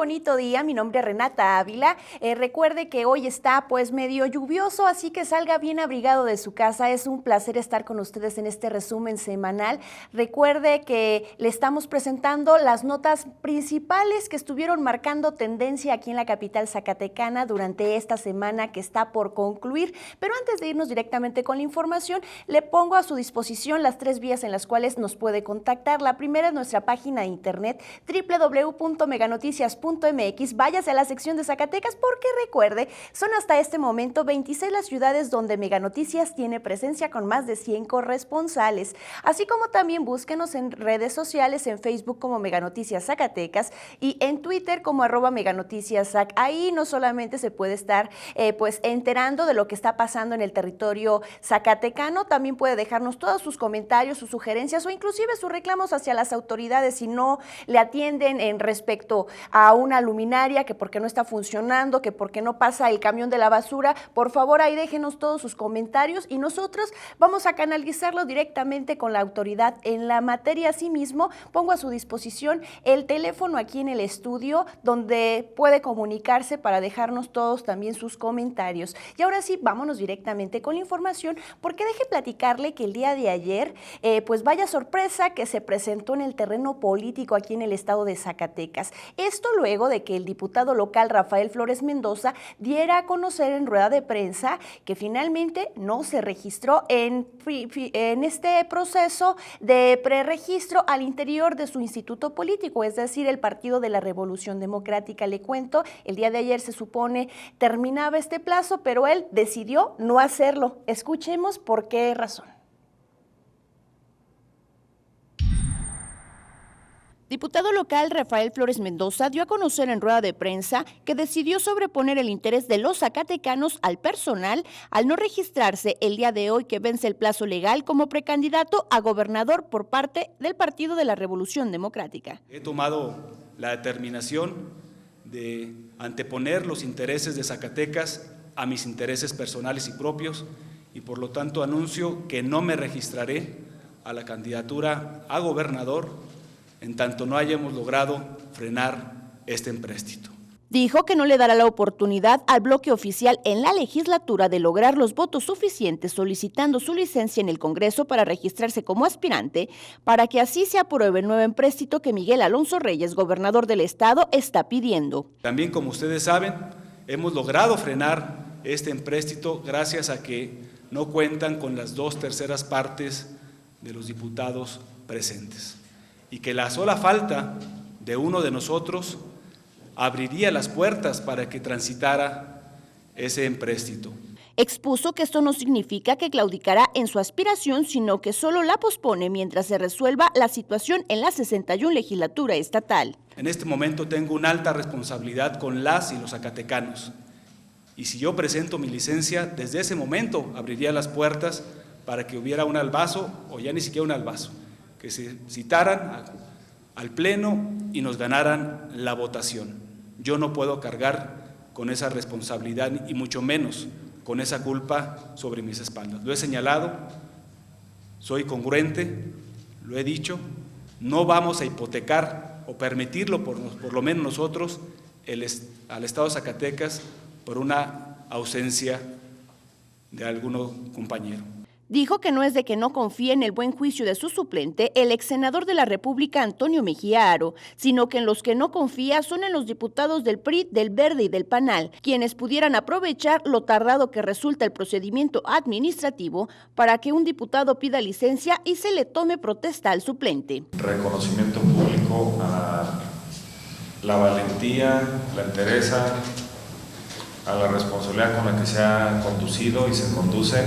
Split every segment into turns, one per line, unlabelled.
bonito día, mi nombre es Renata Ávila. Recuerde que hoy está pues medio lluvioso, así que salga bien abrigado de su casa. Es un placer estar con ustedes en este resumen semanal. Recuerde que le estamos presentando las notas principales que estuvieron marcando tendencia aquí en la capital zacatecana durante esta semana que está por concluir. Pero antes de irnos directamente con la información, le pongo a su disposición las 3 vías en las cuales nos puede contactar. La primera es nuestra página de internet www.meganoticias.mx. Váyase a la sección de Zacatecas porque recuerde, son hasta este momento 26 las ciudades donde Meganoticias tiene presencia con más de 100 corresponsales. Así como también búsquenos en redes sociales, en Facebook como Meganoticias Zacatecas y en Twitter como @meganoticiaszac. Ahí no solamente se puede estar pues enterando de lo que está pasando en el territorio zacatecano, también puede dejarnos todos sus comentarios, sus sugerencias o inclusive sus reclamos hacia las autoridades si no le atienden en respecto a una luminaria, que porque no está funcionando, que porque no pasa el camión de la basura. Por favor, ahí déjenos todos sus comentarios y nosotros vamos a canalizarlo directamente con la autoridad en la materia. Asimismo, pongo a su disposición el teléfono aquí en el estudio donde puede comunicarse para dejarnos todos también sus comentarios. Y ahora sí, vámonos directamente con la información, porque deje platicarle que el día de ayer, pues vaya sorpresa que se presentó en el terreno político aquí en el estado de Zacatecas. Esto luego de que el diputado local Rafael Flores Mendoza diera a conocer en rueda de prensa que finalmente no se registró en este proceso de preregistro al interior de su instituto político, es decir, el Partido de la Revolución Democrática. Le cuento, el día de ayer se supone terminaba este plazo, pero él decidió no hacerlo. Escuchemos por qué razón. Diputado local Rafael Flores Mendoza dio a conocer en rueda de prensa que decidió sobreponer el interés de los zacatecanos al personal al no registrarse el día de hoy que vence el plazo legal como precandidato a gobernador por parte del Partido de la Revolución Democrática.
He tomado la determinación de anteponer los intereses de Zacatecas a mis intereses personales y propios y por lo tanto anuncio que no me registraré a la candidatura a gobernador en tanto no hayamos logrado frenar este empréstito.
Dijo que no le dará la oportunidad al bloque oficial en la legislatura de lograr los votos suficientes solicitando su licencia en el Congreso para registrarse como aspirante, para que así se apruebe el nuevo empréstito que Miguel Alonso Reyes, gobernador del estado, está pidiendo.
También, como ustedes saben, hemos logrado frenar este empréstito gracias a que no cuentan con las 2/3 partes de los diputados presentes. Y que la sola falta de uno de nosotros abriría las puertas para que transitara ese empréstito.
Expuso que esto no significa que claudicará en su aspiración, sino que solo la pospone mientras se resuelva la situación en la 61 legislatura estatal.
En este momento tengo una alta responsabilidad con las y los zacatecanos. Y si yo presento mi licencia, desde ese momento abriría las puertas para que hubiera un albazo, o ya ni siquiera un albazo, que se citaran al Pleno y nos ganaran la votación. Yo no puedo cargar con esa responsabilidad y mucho menos con esa culpa sobre mis espaldas. Lo he señalado, soy congruente, lo he dicho, no vamos a hipotecar o permitirlo, por lo menos nosotros, al Estado de Zacatecas por una ausencia de algún compañero.
Dijo que no es de que no confíe en el buen juicio de su suplente, el ex senador de la República, Antonio Mejía Aro, sino que en los que no confía son en los diputados del PRI, del Verde y del PANAL, quienes pudieran aprovechar lo tardado que resulta el procedimiento administrativo para que un diputado pida licencia y se le tome protesta al suplente.
Reconocimiento público a la valentía, la entereza, a la responsabilidad con la que se ha conducido y se conduce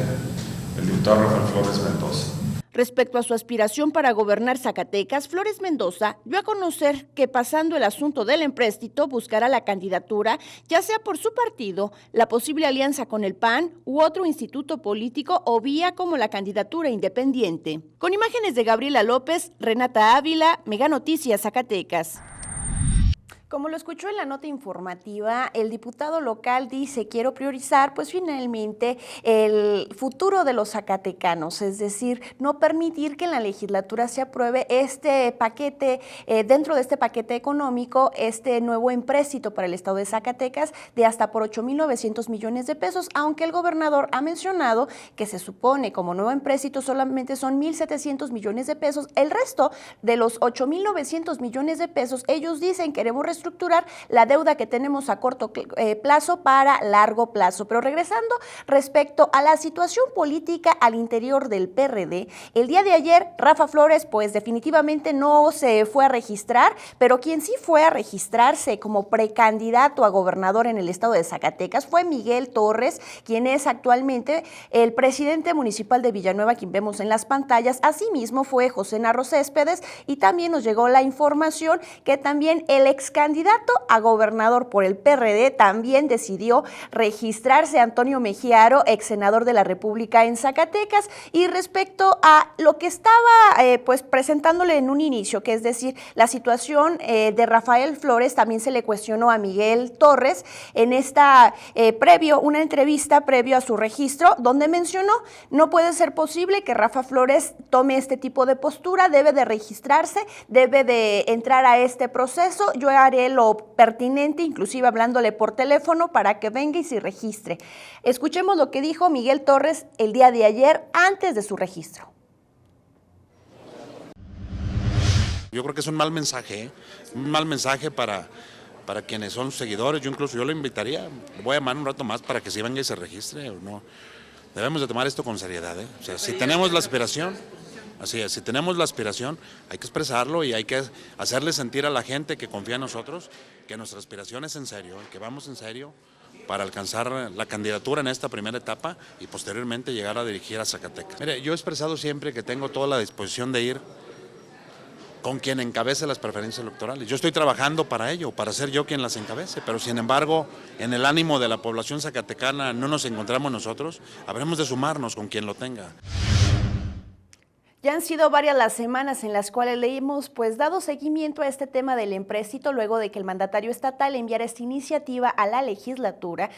el diputado Rafael Flores Mendoza.
Respecto a su aspiración para gobernar Zacatecas, Flores Mendoza dio a conocer que pasando el asunto del empréstito buscará la candidatura, ya sea por su partido, la posible alianza con el PAN u otro instituto político o vía como la candidatura independiente. Con imágenes de Gabriela López, Renata Ávila, Meganoticias Zacatecas. Como lo escuchó en la nota informativa, el diputado local dice: quiero priorizar pues finalmente el futuro de los zacatecanos, es decir, no permitir que en la legislatura se apruebe este paquete, dentro de este paquete económico, este nuevo empréstito para el estado de Zacatecas de hasta por 8,900 millones de pesos, aunque el gobernador ha mencionado que se supone como nuevo empréstito solamente son 1,700 millones de pesos, el resto de los 8,900 millones de pesos, ellos dicen: queremos reestructurar la deuda que tenemos a corto plazo para largo plazo. Pero regresando respecto a la situación política al interior del PRD, el día de ayer Rafa Flores pues definitivamente no se fue a registrar, pero quien sí fue a registrarse como precandidato a gobernador en el estado de Zacatecas fue Miguel Torres, quien es actualmente el presidente municipal de Villanueva, quien vemos en las pantallas. Asimismo fue José Narro Céspedes, y también nos llegó la información que también el ex candidato a gobernador por el PRD también decidió registrarse, Antonio Mejiaro, ex senador de la República en Zacatecas. Y respecto a lo que estaba pues presentándole en un inicio, que es decir, la situación de Rafael Flores, también se le cuestionó a Miguel Torres en esta una entrevista previo a su registro, donde mencionó: no puede ser posible que Rafa Flores tome este tipo de postura, debe de registrarse, debe de entrar a este proceso, yo haré lo pertinente, inclusive hablándole por teléfono para que venga y se registre. Escuchemos lo que dijo Miguel Torres el día de ayer antes de su registro.
Yo creo que es un mal mensaje, para quienes son seguidores. Yo lo invitaría, le voy a llamar un rato más para que se venga y se registre. O no. Debemos de tomar esto con seriedad, ¿eh? O sea, si tenemos la aspiración, así es, si tenemos la aspiración, hay que expresarlo y hay que hacerle sentir a la gente que confía en nosotros que nuestra aspiración es en serio, que vamos en serio para alcanzar la candidatura en esta primera etapa y posteriormente llegar a dirigir a Zacatecas. Mire, yo he expresado siempre que tengo toda la disposición de ir con quien encabece las preferencias electorales. Yo estoy trabajando para ello, para ser yo quien las encabece, pero sin embargo, en el ánimo de la población zacatecana no nos encontramos nosotros, habremos de sumarnos con quien lo tenga.
Ya han sido varias las semanas en las cuales le hemos pues dado seguimiento a este tema del empréstito luego de que el mandatario estatal enviara esta iniciativa a la legislatura.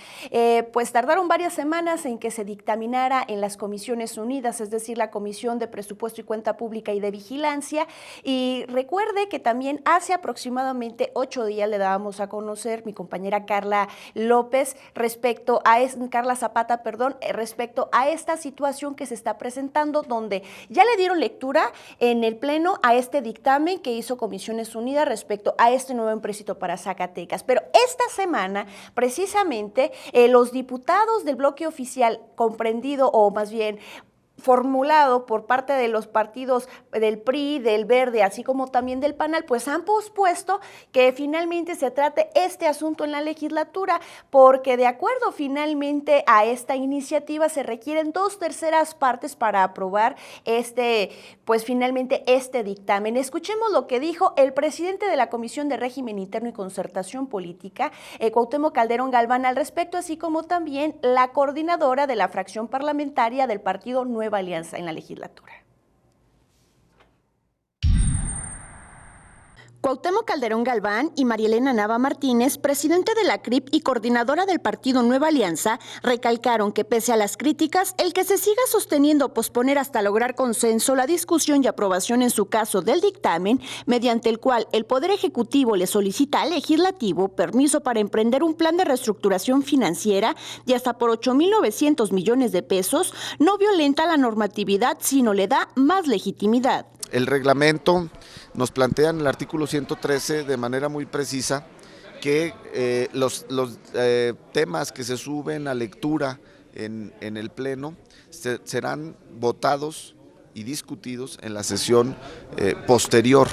Pues tardaron varias semanas en que se dictaminara en las Comisiones Unidas, es decir, la Comisión de Presupuesto y Cuenta Pública y de Vigilancia. Y recuerde que también hace aproximadamente 8 días le dábamos a conocer mi compañera Carla Zapata, respecto a esta situación que se está presentando, donde ya le dieron lectura en el Pleno a este dictamen que hizo Comisiones Unidas respecto a este nuevo empréstito para Zacatecas. Pero esta semana, precisamente, los diputados del bloque oficial comprendido, o más bien formulado por parte de los partidos del PRI, del Verde, así como también del PANAL, pues han pospuesto que finalmente se trate este asunto en la legislatura, porque de acuerdo finalmente a esta iniciativa se requieren 2/3 partes para aprobar finalmente este dictamen. Escuchemos lo que dijo el presidente de la Comisión de Régimen Interno y Concertación Política, Cuauhtémoc Calderón Galván, al respecto, así como también la coordinadora de la fracción parlamentaria del partido Nueva Alianza en la legislatura. Cuauhtémoc Calderón Galván y Marielena Nava Martínez, presidente de la CRIP y coordinadora del partido Nueva Alianza, recalcaron que pese a las críticas, el que se siga sosteniendo posponer hasta lograr consenso la discusión y aprobación en su caso del dictamen, mediante el cual el Poder Ejecutivo le solicita al Legislativo permiso para emprender un plan de reestructuración financiera de hasta por 8,900 millones de pesos, no violenta la normatividad, sino le da más legitimidad.
El reglamento nos plantea en el artículo 113 de manera muy precisa que los temas que se suben a lectura en el Pleno serán votados y discutidos en la sesión posterior.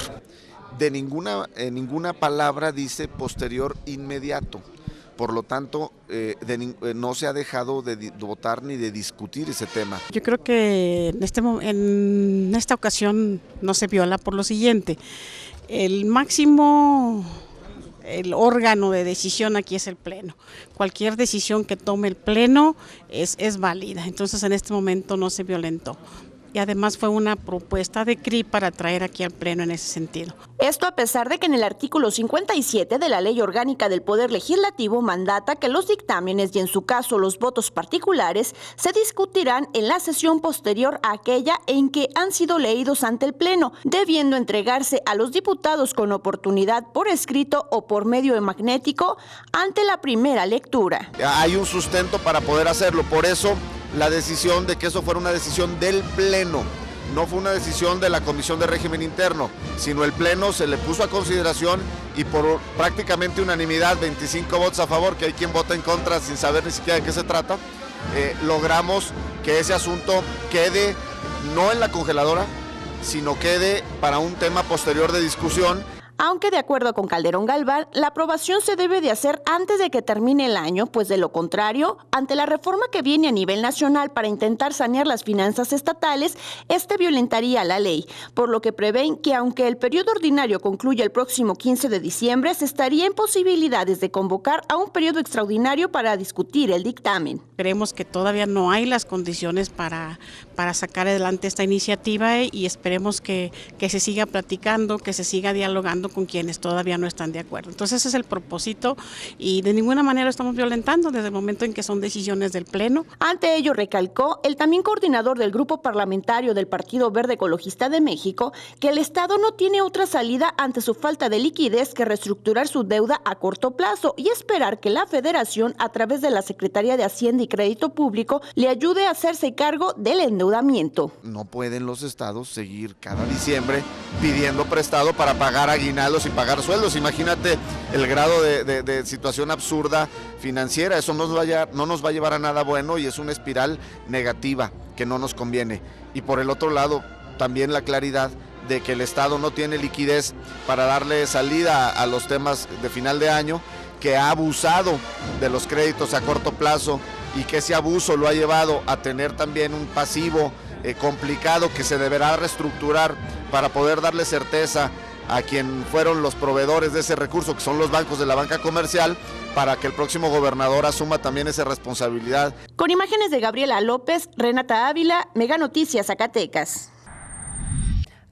En ninguna palabra dice posterior inmediato. Por lo tanto, no se ha dejado de votar ni de discutir ese tema.
Yo creo que en esta ocasión no se viola por lo siguiente. El órgano de decisión aquí es el Pleno. Cualquier decisión que tome el Pleno es válida. Entonces, en este momento no se violentó. y además fue una propuesta de CRI para traer aquí al Pleno en ese sentido.
Esto a pesar de que en el artículo 57 de la Ley Orgánica del Poder Legislativo mandata que los dictámenes y en su caso los votos particulares se discutirán en la sesión posterior a aquella en que han sido leídos ante el Pleno, debiendo entregarse a los diputados con oportunidad por escrito o por medio de magnético ante la primera lectura.
Hay un sustento para poder hacerlo, por eso la decisión de que eso fuera una decisión del Pleno. No fue una decisión de la Comisión de Régimen Interno, sino el Pleno se le puso a consideración y por prácticamente unanimidad, 25 votos a favor, que hay quien vota en contra sin saber ni siquiera de qué se trata, logramos que ese asunto quede no en la congeladora, sino quede para un tema posterior de discusión.
Aunque de acuerdo con Calderón Galván, la aprobación se debe de hacer antes de que termine el año, pues de lo contrario, ante la reforma que viene a nivel nacional para intentar sanear las finanzas estatales, violentaría la ley, por lo que prevén que aunque el periodo ordinario concluya el próximo 15 de diciembre, se estaría en posibilidades de convocar a un periodo extraordinario para discutir el dictamen.
Creemos que todavía no hay las condiciones para sacar adelante esta iniciativa y esperemos que se siga platicando, que se siga dialogando con quienes todavía no están de acuerdo. Entonces ese es el propósito y de ninguna manera estamos violentando desde el momento en que son decisiones del Pleno.
Ante ello recalcó el también coordinador del grupo parlamentario del Partido Verde Ecologista de México que el Estado no tiene otra salida ante su falta de liquidez que reestructurar su deuda a corto plazo y esperar que la Federación a través de la Secretaría de Hacienda y Crédito Público le ayude a hacerse cargo del endeudamiento.
No pueden los estados seguir cada diciembre pidiendo prestado para pagar aguinaldos y pagar sueldos. Imagínate el grado de situación absurda financiera. Eso no nos va a llevar a nada bueno y es una espiral negativa que no nos conviene. Y por el otro lado, también la claridad de que el Estado no tiene liquidez para darle salida a los temas de final de año, que ha abusado de los créditos a corto plazo y que ese abuso lo ha llevado a tener también un pasivo complicado que se deberá reestructurar para poder darle certeza a quien fueron los proveedores de ese recurso, que son los bancos de la banca comercial, para que el próximo gobernador asuma también esa responsabilidad.
Con imágenes de Gabriela López, Renata Ávila, Mega Noticias, Zacatecas.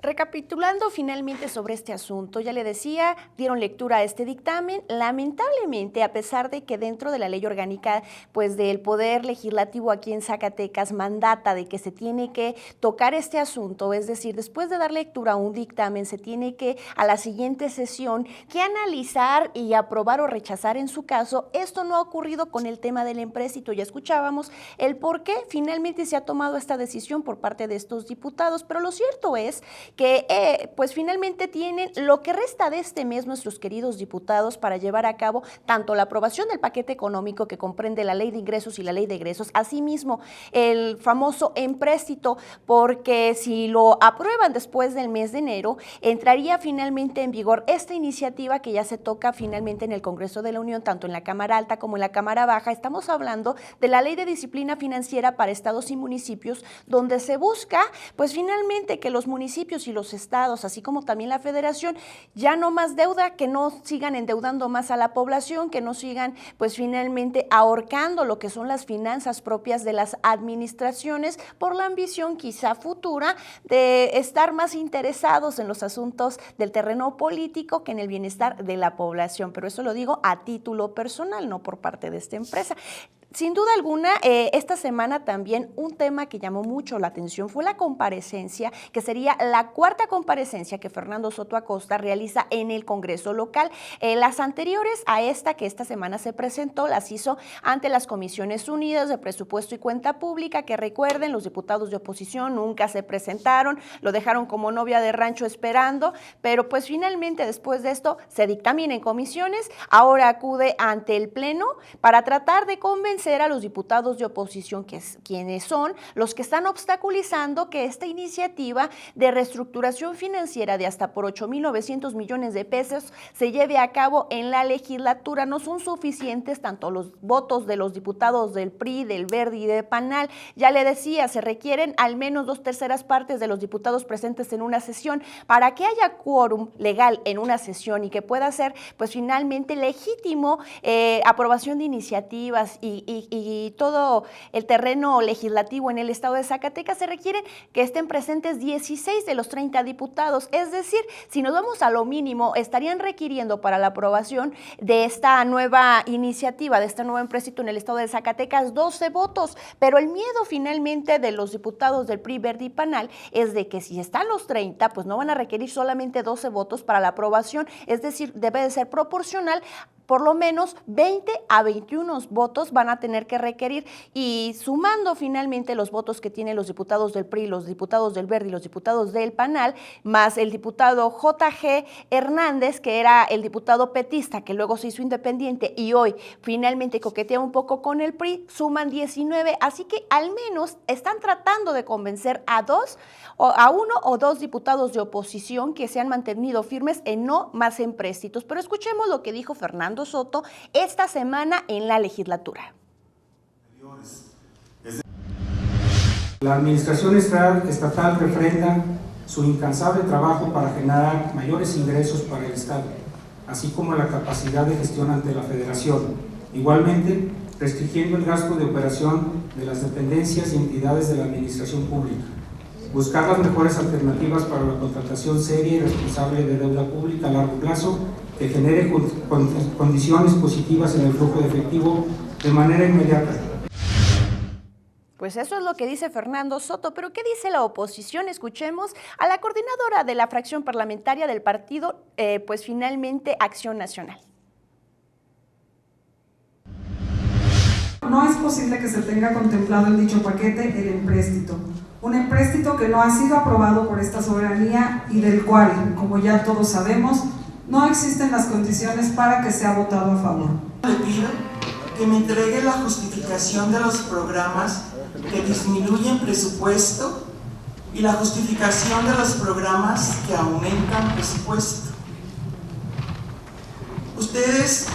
Recapitulando finalmente sobre este asunto, ya le decía, dieron lectura a este dictamen. Lamentablemente, a pesar de que dentro de la ley orgánica pues del Poder Legislativo aquí en Zacatecas mandata de que se tiene que tocar este asunto, es decir, después de dar lectura a un dictamen, se tiene que a la siguiente sesión que analizar y aprobar o rechazar en su caso. Esto no ha ocurrido con el tema del empréstito. Ya escuchábamos el por qué finalmente se ha tomado esta decisión por parte de estos diputados, pero lo cierto es que pues finalmente tienen lo que resta de este mes nuestros queridos diputados para llevar a cabo tanto la aprobación del paquete económico que comprende la ley de ingresos y la ley de egresos, asimismo el famoso empréstito, porque si lo aprueban después del mes de enero, entraría finalmente en vigor esta iniciativa que ya se toca finalmente en el Congreso de la Unión, tanto en la Cámara Alta como en la Cámara Baja. Estamos hablando de la Ley de Disciplina Financiera para estados y municipios, donde se busca pues finalmente que los municipios y los estados, así como también la Federación, ya no más deuda, que no sigan endeudando más a la población, que no sigan pues finalmente ahorcando lo que son las finanzas propias de las administraciones por la ambición quizá futura de estar más interesados en los asuntos del terreno político que en el bienestar de la población. Pero eso lo digo a título personal, no por parte de esta empresa. Sin duda alguna, esta semana también un tema que llamó mucho la atención fue la comparecencia, que sería la cuarta comparecencia que Fernando Soto Acosta realiza en el Congreso local. Las anteriores a esta que esta semana se presentó, las hizo ante las Comisiones Unidas de Presupuesto y Cuenta Pública, que recuerden, los diputados de oposición nunca se presentaron, lo dejaron como novia de rancho esperando, pero pues finalmente después de esto se dictamina en comisiones, ahora acude ante el Pleno para tratar de convencer a los diputados de oposición, quienes son los que están obstaculizando que esta iniciativa de reestructuración financiera de hasta por 8,900 millones de pesos se lleve a cabo en la legislatura. No son suficientes tanto los votos de los diputados del PRI, del Verde y de PANAL. Ya le decía, se requieren al menos 2/3 partes de los diputados presentes en una sesión para que haya quórum legal en una sesión y que pueda ser pues finalmente legítimo aprobación de iniciativas y y todo el terreno legislativo en el estado de Zacatecas, se requieren que estén presentes 16 de los 30 diputados. Es decir, si nos vamos a lo mínimo, estarían requiriendo para la aprobación de esta nueva iniciativa, de este nuevo empréstito en el estado de Zacatecas, 12 votos. Pero el miedo finalmente de los diputados del PRI, Verde y PANAL es de que si están los 30, pues no van a requerir solamente 12 votos para la aprobación, es decir, debe de ser proporcional. Por lo menos 20 a 21 votos van a tener que requerir, y sumando finalmente los votos que tienen los diputados del PRI, los diputados del Verde y los diputados del PANAL, más el diputado J.G. Hernández, que era el diputado petista, que luego se hizo independiente y hoy finalmente coquetea un poco con el PRI, suman 19, así que al menos están tratando de convencer a uno o dos diputados de oposición que se han mantenido firmes en no más empréstitos. Pero escuchemos lo que dijo Fernando Soto esta semana en la legislatura.
La administración estatal refrenda su incansable trabajo para generar mayores ingresos para el Estado, así como la capacidad de gestión ante la Federación. Igualmente, restringiendo el gasto de operación de las dependencias y entidades de la administración pública. Buscar las mejores alternativas para la contratación seria y responsable de deuda pública a largo plazo que genere condiciones positivas en el flujo de efectivo de manera inmediata.
Pues eso es lo que dice Fernando Soto, pero ¿qué dice la oposición? Escuchemos a la coordinadora de la fracción parlamentaria del partido, pues finalmente Acción Nacional.
No es posible que se tenga contemplado en dicho paquete el empréstito. Un empréstito que no ha sido aprobado por esta soberanía y del cual, como ya todos sabemos, no existen las condiciones para que sea votado a favor.
Le pido que me entregue la justificación de los programas que disminuyen presupuesto y la justificación de los programas que aumentan presupuesto. Ustedes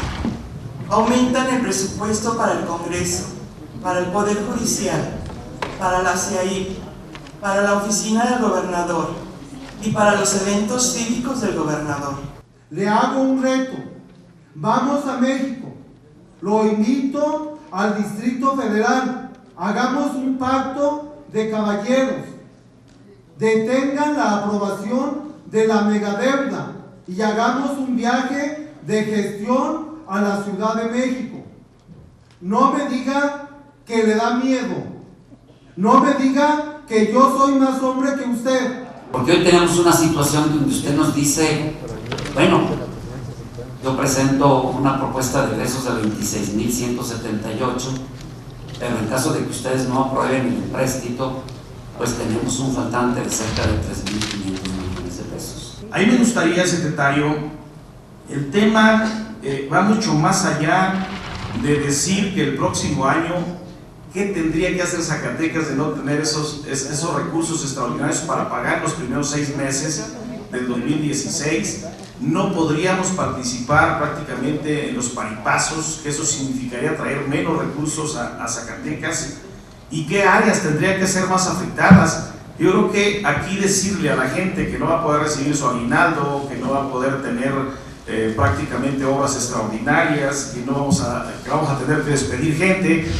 aumentan el presupuesto para el Congreso, para el Poder Judicial, para la CIAIP, para la oficina del gobernador y para los eventos cívicos del gobernador.
Le hago un reto, vamos a México, lo invito al Distrito Federal, hagamos un pacto de caballeros, detengan la aprobación de la megadeuda y hagamos un viaje de gestión a la Ciudad de México. No me diga que le da miedo, no me diga que yo soy más hombre que usted.
Porque hoy tenemos una situación donde usted nos dice, bueno, yo presento una propuesta de egresos de 26,178, pero en caso de que ustedes no aprueben el empréstito, pues tenemos un faltante de cerca de 3,500 millones de pesos.
A mí me gustaría, secretario, el tema va mucho más allá de decir que el próximo año ¿qué tendría que hacer Zacatecas de no tener esos recursos extraordinarios para pagar los primeros 6 meses del 2016? No podríamos participar prácticamente en los paripazos, que eso significaría traer menos recursos a Zacatecas. ¿Y qué áreas tendrían que ser más afectadas? Yo creo que aquí decirle a la gente que no va a poder recibir su aguinaldo, que no va a poder tener prácticamente obras extraordinarias, que vamos a tener que despedir gente.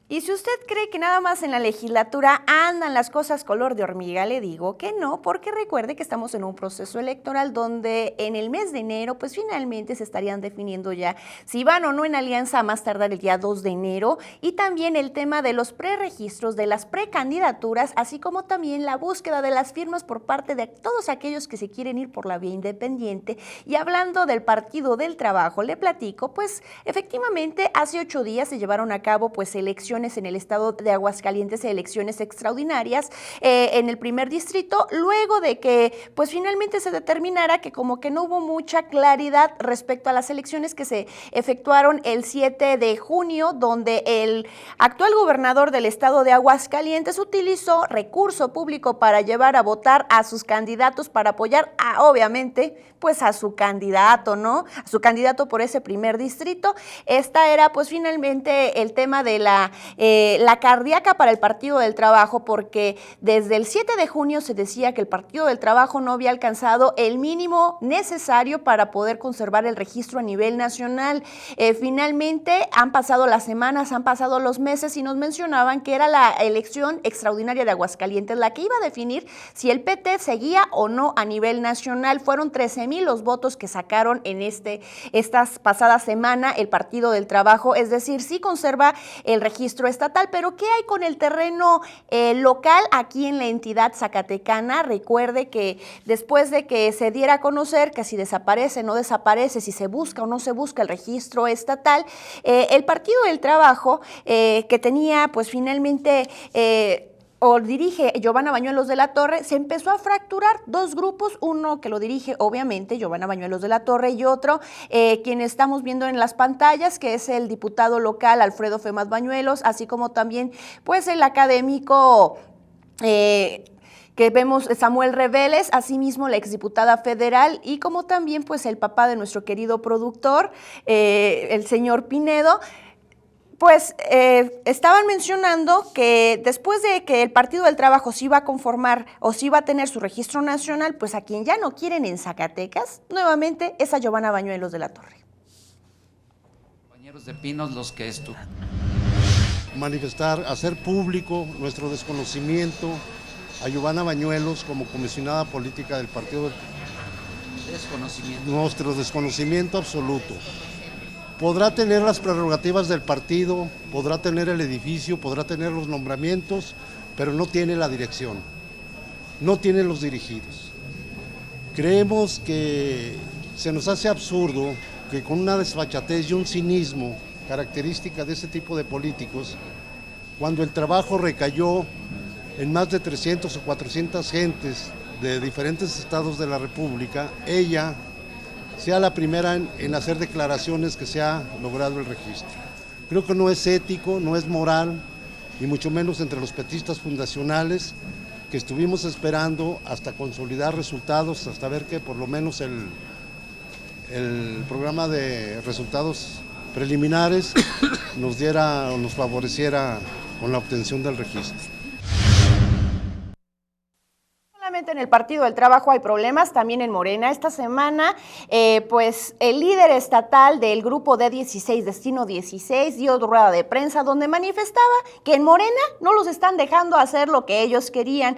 Y si usted cree que nada más en la legislatura andan las cosas color de hormiga, le digo que no, porque recuerde que estamos en un proceso electoral donde en el mes de enero, pues finalmente se estarían definiendo ya si van o no en alianza a más tardar el día 2 de enero, y también el tema de los preregistros, de las precandidaturas, así como también la búsqueda de las firmas por parte de todos aquellos que se quieren ir por la vía independiente. Y hablando del Partido del Trabajo, le platico, pues efectivamente hace 8 días se llevaron a cabo pues elecciones en el estado de Aguascalientes, elecciones extraordinarias en el primer distrito, luego de que pues finalmente se determinara que como que no hubo mucha claridad respecto a las elecciones que se efectuaron el 7 de junio, donde el actual gobernador del estado de Aguascalientes utilizó recurso público para llevar a votar a sus candidatos, para apoyar obviamente pues a su candidato, ¿no? A su candidato por ese primer distrito. Esta era pues finalmente el tema de la la cardíaca para el Partido del Trabajo, porque desde el 7 de junio se decía que el Partido del Trabajo no había alcanzado el mínimo necesario para poder conservar el registro a nivel nacional. Finalmente han pasado las semanas, han pasado los meses y nos mencionaban que era la elección extraordinaria de Aguascalientes la que iba a definir si el PT seguía o no a nivel nacional. Fueron 13,000 los votos que sacaron en estas pasadas semana el Partido del Trabajo, es decir, sí conserva el registro estatal, pero ¿qué hay con el terreno local aquí en la entidad zacatecana? Recuerde que después de que se diera a conocer que si desaparece, no desaparece, si se busca o no se busca el registro estatal, el Partido del Trabajo, que tenía pues finalmente o dirige Giovanna Bañuelos de la Torre, se empezó a fracturar dos grupos, uno que lo dirige obviamente Giovanna Bañuelos de la Torre y otro quien estamos viendo en las pantallas, que es el diputado local Alfredo Femas Bañuelos, así como también pues el académico que vemos Samuel Reveles, asimismo la exdiputada federal y como también pues el papá de nuestro querido productor, el señor Pinedo. Pues estaban mencionando que después de que el Partido del Trabajo se iba a conformar o se iba a tener su registro nacional, pues a quien ya no quieren en Zacatecas, nuevamente es a Giovanna Bañuelos de la Torre.
Compañeros de Pinos, los que
manifestar, hacer público nuestro desconocimiento a Giovanna Bañuelos como comisionada política del Partido del
Desconocimiento.
Nuestro desconocimiento absoluto. Podrá tener las prerrogativas del partido, podrá tener el edificio, podrá tener los nombramientos, pero no tiene la dirección, no tiene los dirigidos. Creemos que se nos hace absurdo que con una desfachatez y un cinismo característica de este tipo de políticos, cuando el trabajo recayó en más de 300 o 400 gentes de diferentes estados de la República, ella sea la primera en hacer declaraciones que se ha logrado el registro. Creo que no es ético, no es moral, y mucho menos entre los petistas fundacionales, que estuvimos esperando hasta consolidar resultados, hasta ver que por lo menos el programa de resultados preliminares nos diera o nos favoreciera con la obtención del registro.
En el Partido del Trabajo hay problemas, también en Morena. Esta semana, pues el líder estatal del grupo D16, Destino 16, dio rueda de prensa donde manifestaba que en Morena no los están dejando hacer lo que ellos querían,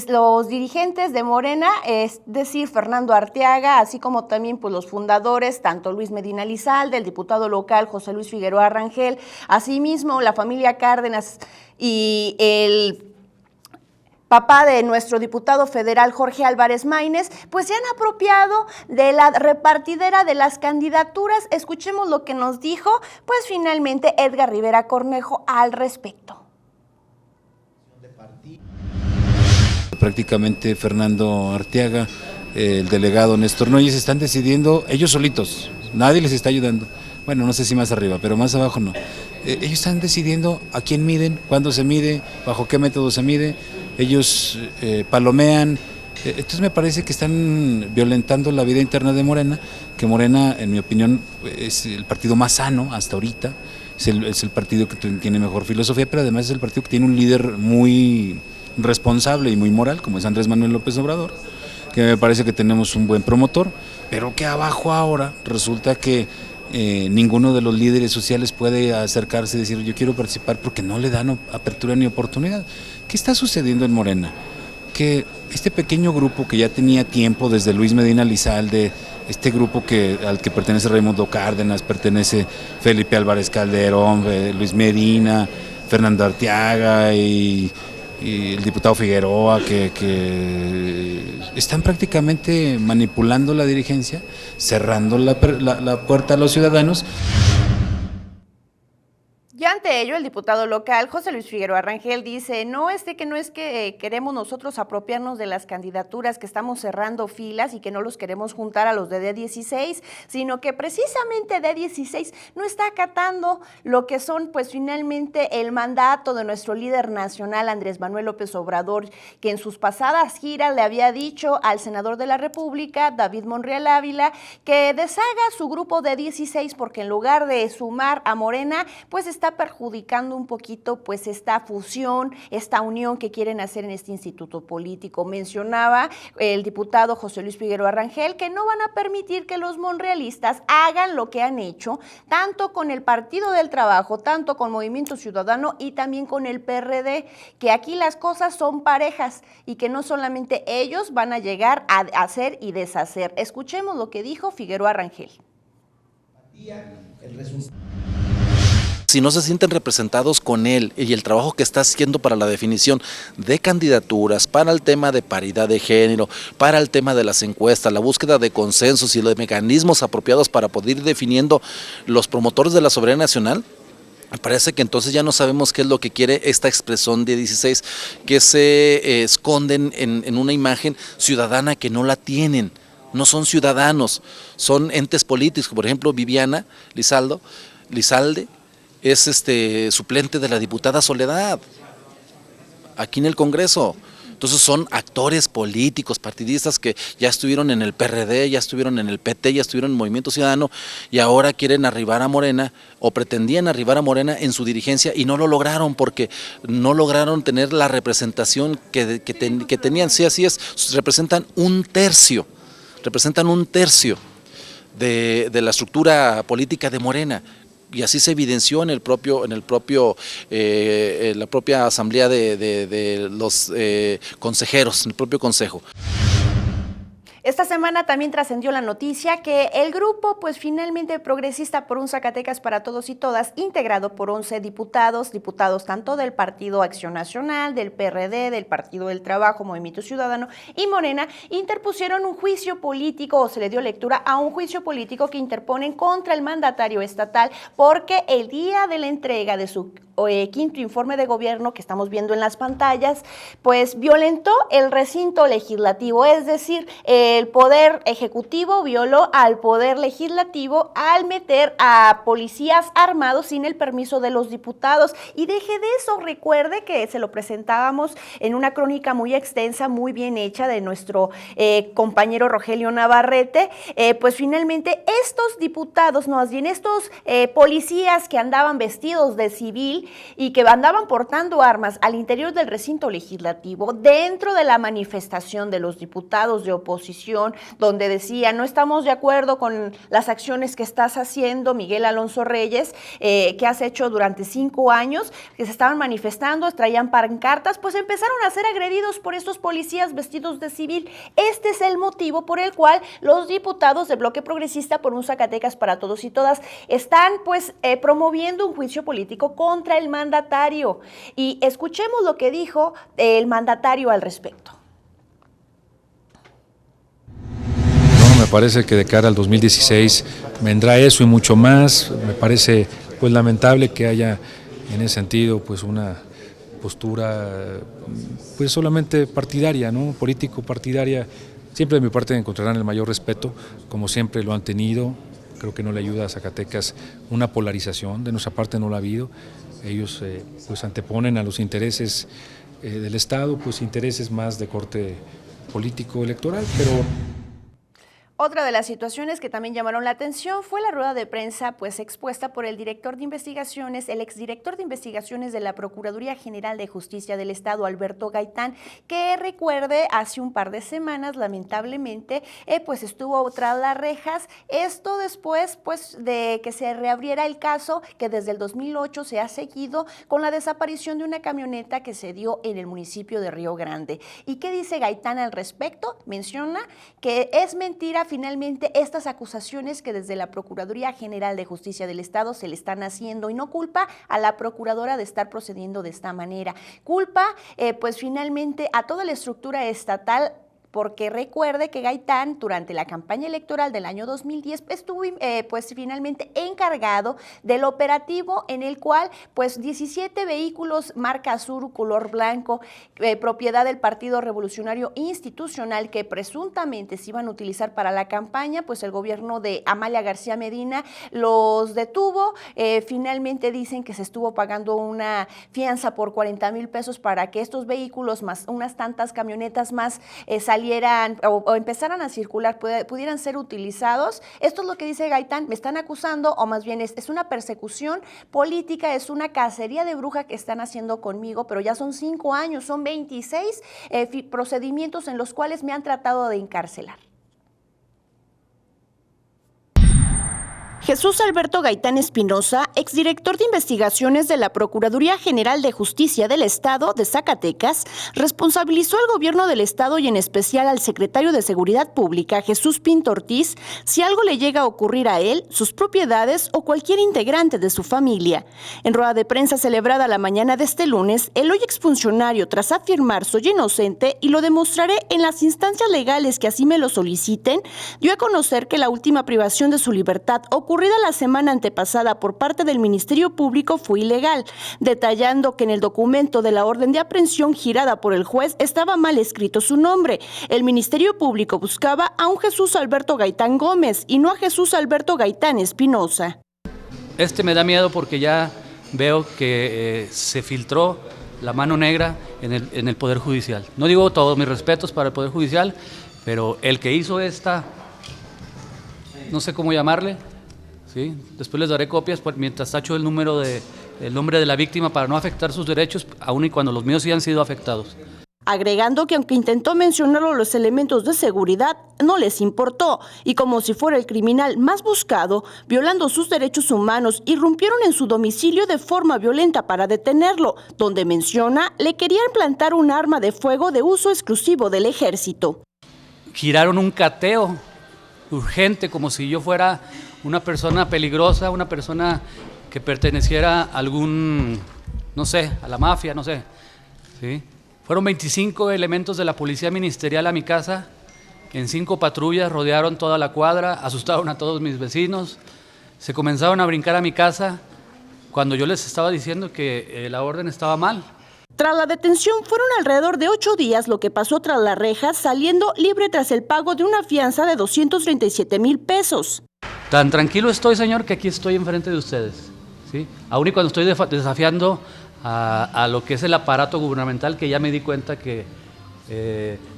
los dirigentes de Morena, es decir, Fernando Arteaga, así como también pues los fundadores, tanto Luis Medina Lizalde, el diputado local José Luis Figueroa Rangel, asimismo la familia Cárdenas y el papá de nuestro diputado federal Jorge Álvarez Maínez, pues se han apropiado de la repartidera de las candidaturas. Escuchemos lo que nos dijo, pues finalmente Edgar Rivera Cornejo al respecto.
Prácticamente Fernando Arteaga, el delegado Néstor Núñez están decidiendo ellos solitos, nadie les está ayudando. Bueno, no sé si más arriba, pero más abajo no. Ellos están decidiendo a quién miden, cuándo se mide, bajo qué método se mide. Ellos palomean, entonces me parece que están violentando la vida interna de Morena, que Morena, en mi opinión, es el partido más sano hasta ahorita, es el partido que tiene mejor filosofía, pero además es el partido que tiene un líder muy responsable y muy moral, como es Andrés Manuel López Obrador, que me parece que tenemos un buen promotor, pero que abajo ahora resulta que ninguno de los líderes sociales puede acercarse y decir yo quiero participar porque no le dan apertura ni oportunidad. ¿Qué está sucediendo en Morena? Que este pequeño grupo que ya tenía tiempo desde Luis Medina Lizalde, este grupo al que pertenece Raimundo Cárdenas, pertenece Felipe Álvarez Calderón, Luis Medina, Fernando Arteaga y el diputado Figueroa, que están prácticamente manipulando la dirigencia, cerrando la puerta a los ciudadanos.
Y ante ello, el diputado local, José Luis Figueroa Rangel, dice, no es que queremos nosotros apropiarnos de las candidaturas, que estamos cerrando filas y que no los queremos juntar a los de D16, sino que precisamente D16 no está acatando lo que son, pues finalmente, el mandato de nuestro líder nacional, Andrés Manuel López Obrador, que en sus pasadas giras le había dicho al senador de la República, David Monreal Ávila, que deshaga su grupo D16 porque en lugar de sumar a Morena, pues está está perjudicando un poquito pues esta fusión, esta unión que quieren hacer en este instituto político. Mencionaba el diputado José Luis Figueroa Rangel que no van a permitir que los monrealistas hagan lo que han hecho, tanto con el Partido del Trabajo, tanto con Movimiento Ciudadano y también con el PRD, que aquí las cosas son parejas y que no solamente ellos van a llegar a hacer y deshacer. Escuchemos lo que dijo Figueroa Rangel.
Si no se sienten representados con él y el trabajo que está haciendo para la definición de candidaturas, para el tema de paridad de género, para el tema de las encuestas, la búsqueda de consensos y los mecanismos apropiados para poder ir definiendo los promotores de la soberanía nacional, me parece que entonces ya no sabemos qué es lo que quiere esta expresión de 16, que se esconden en una imagen ciudadana que no la tienen. No son ciudadanos, son entes políticos. Por ejemplo, Viviana Lizalde es suplente de la diputada Soledad, aquí en el Congreso. Entonces son actores políticos, partidistas que ya estuvieron en el PRD, ya estuvieron en el PT, ya estuvieron en el Movimiento Ciudadano y ahora quieren arribar a Morena o pretendían arribar a Morena en su dirigencia y no lo lograron porque no lograron tener la representación que tenían. Sí, así es, representan un tercio de la estructura política de Morena. Y así se evidenció en la propia asamblea de los consejeros, en el propio consejo.
Esta semana también trascendió la noticia que el grupo, pues finalmente Progresista por un Zacatecas para Todos y Todas, integrado por 11 diputados tanto del Partido Acción Nacional, del PRD, del Partido del Trabajo, Movimiento Ciudadano y Morena, interpusieron un juicio político, o se le dio lectura a un juicio político que interponen contra el mandatario estatal, porque el día de la entrega de su quinto informe de gobierno que estamos viendo en las pantallas, pues violentó el recinto legislativo, es decir, el poder ejecutivo violó al poder legislativo al meter a policías armados sin el permiso de los diputados. Y deje de eso, recuerde que se lo presentábamos en una crónica muy extensa, muy bien hecha de nuestro compañero Rogelio Navarrete, pues finalmente estos diputados, no, más bien estos policías que andaban vestidos de civil y que andaban portando armas al interior del recinto legislativo, dentro de la manifestación de los diputados de oposición, donde decía, no estamos de acuerdo con las acciones que estás haciendo, Miguel Alonso Reyes, que has hecho durante 5 años, que se estaban manifestando, traían pancartas, pues empezaron a ser agredidos por estos policías vestidos de civil. Este es el motivo por el cual los diputados del Bloque Progresista por un Zacatecas para Todos y Todas están pues promoviendo un juicio político contra el mandatario. Y escuchemos lo que dijo el mandatario al respecto.
Me parece que de cara al 2016 vendrá eso y mucho más. Me parece pues lamentable que haya en ese sentido pues una postura pues solamente partidaria, ¿no? Político partidaria. Siempre de mi parte encontrarán el mayor respeto, como siempre lo han tenido. Creo que no le ayuda a Zacatecas una polarización, de nuestra parte no la ha habido. Ellos pues anteponen a los intereses del Estado, pues intereses más de corte político electoral, pero...
Otra de las situaciones que también llamaron la atención fue la rueda de prensa pues expuesta por el director de investigaciones, el exdirector de investigaciones de la Procuraduría General de Justicia del Estado, Alberto Gaitán, que recuerde hace un par de semanas lamentablemente pues estuvo tras las rejas, esto después pues de que se reabriera el caso que desde el 2008 se ha seguido con la desaparición de una camioneta que se dio en el municipio de Río Grande. ¿Y qué dice Gaitán al respecto? Menciona que es mentira finalmente estas acusaciones que desde la Procuraduría General de Justicia del Estado se le están haciendo y no culpa a la procuradora de estar procediendo de esta manera. Culpa pues finalmente a toda la estructura estatal, porque recuerde que Gaitán durante la campaña electoral del año 2010 estuvo pues finalmente encargado del operativo en el cual pues 17 vehículos marca azul color blanco, propiedad del Partido Revolucionario Institucional que presuntamente se iban a utilizar para la campaña, pues el gobierno de Amalia García Medina los detuvo. Finalmente dicen que se estuvo pagando una fianza por 40,000 pesos para que estos vehículos más unas tantas camionetas más salieran salieran o empezaran a circular, pudieran ser utilizados. Esto es lo que dice Gaitán, me están acusando, o más bien es una persecución política, es una cacería de bruja que están haciendo conmigo, pero ya son 5 años, son 26 procedimientos en los cuales me han tratado de encarcelar. Jesús Alberto Gaitán Espinosa, exdirector de investigaciones de la Procuraduría General de Justicia del Estado de Zacatecas, responsabilizó al gobierno del Estado y en especial al secretario de Seguridad Pública, Jesús Pinto Ortiz, si algo le llega a ocurrir a él, sus propiedades o cualquier integrante de su familia. En rueda de prensa celebrada la mañana de este lunes, el hoy exfuncionario, tras afirmar soy inocente y lo demostraré en las instancias legales que así me lo soliciten, dio a conocer que la última privación de su libertad ocurrida la semana antepasada por parte del Ministerio Público fue ilegal, detallando que en el documento de la orden de aprehensión girada por el juez estaba mal escrito su nombre. El Ministerio Público buscaba a un Jesús Alberto Gaitán Gómez y no a Jesús Alberto Gaitán Espinosa.
Me da miedo porque ya veo que se filtró la mano negra en el Poder Judicial. No digo todos mis respetos para el Poder Judicial, pero el que hizo esta, no sé cómo llamarle, ¿sí? Después les daré copias mientras tacho el nombre de la víctima para no afectar sus derechos, aun y cuando los míos sí han sido afectados.
Agregando que aunque intentó mencionarlo los elementos de seguridad, no les importó y como si fuera el criminal más buscado, violando sus derechos humanos, irrumpieron en su domicilio de forma violenta para detenerlo, donde menciona le querían plantar un arma de fuego de uso exclusivo del ejército.
Giraron un cateo urgente como si yo fuera una persona peligrosa, una persona que perteneciera a algún, no sé, a la mafia, no sé, ¿sí? Fueron 25 elementos de la policía ministerial a mi casa, en 5 patrullas, rodearon toda la cuadra, asustaron a todos mis vecinos, se comenzaron a brincar a mi casa cuando yo les estaba diciendo que la orden estaba mal.
Tras la detención fueron alrededor de 8 días lo que pasó tras las rejas, saliendo libre tras el pago de una fianza de 237,000 pesos.
Tan tranquilo estoy, señor, que aquí estoy enfrente de ustedes, ¿sí? Aún y cuando estoy desafiando a lo que es el aparato gubernamental, que ya me di cuenta que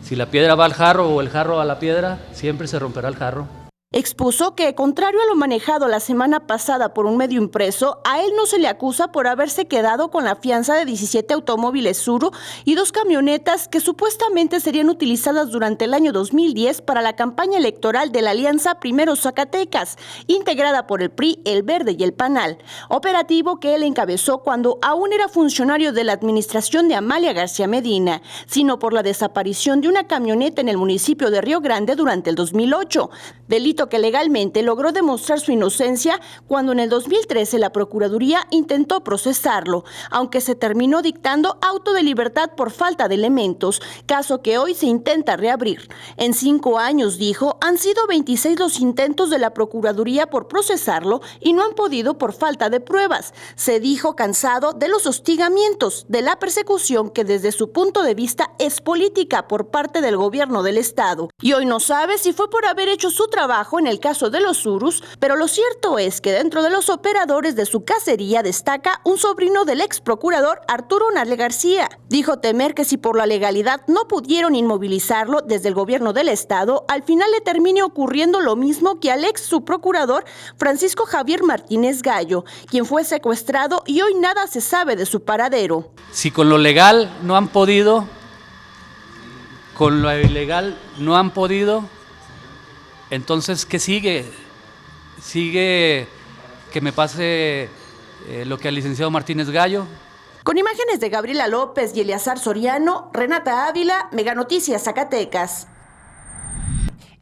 si la piedra va al jarro o el jarro a la piedra, siempre se romperá el jarro.
Expuso que, contrario a lo manejado la semana pasada por un medio impreso, a él no se le acusa por haberse quedado con la fianza de 17 automóviles Tsuru y 2 camionetas que supuestamente serían utilizadas durante el año 2010 para la campaña electoral de la Alianza Primero Zacatecas, integrada por el PRI, el Verde y el PANAL, operativo que él encabezó cuando aún era funcionario de la administración de Amalia García Medina, sino por la desaparición de una camioneta en el municipio de Río Grande durante el 2008, delito que legalmente logró demostrar su inocencia cuando en el 2013 la Procuraduría intentó procesarlo, aunque se terminó dictando auto de libertad por falta de elementos, caso que hoy se intenta reabrir. En 5 años, dijo, han sido 26 los intentos de la Procuraduría por procesarlo y no han podido por falta de pruebas. Se dijo cansado de los hostigamientos, de la persecución que desde su punto de vista es política por parte del gobierno del Estado. Y hoy no sabe si fue por haber hecho su trabajo en el caso de los Tsurus, pero lo cierto es que dentro de los operadores de su cacería destaca un sobrino del ex procurador Arturo Nale García. Dijo temer que si por la legalidad no pudieron inmovilizarlo desde el gobierno del Estado, al final le termine ocurriendo lo mismo que al ex subprocurador Francisco Javier Martínez Gallo, quien fue secuestrado y hoy nada se sabe de su paradero.
Si con lo legal no han podido, con lo ilegal no han podido, entonces, ¿qué sigue? Sigue que me pase lo que al licenciado Martínez Gallo.
Con imágenes de Gabriela López y Eleazar Soriano, Renata Ávila, Mega Noticias Zacatecas.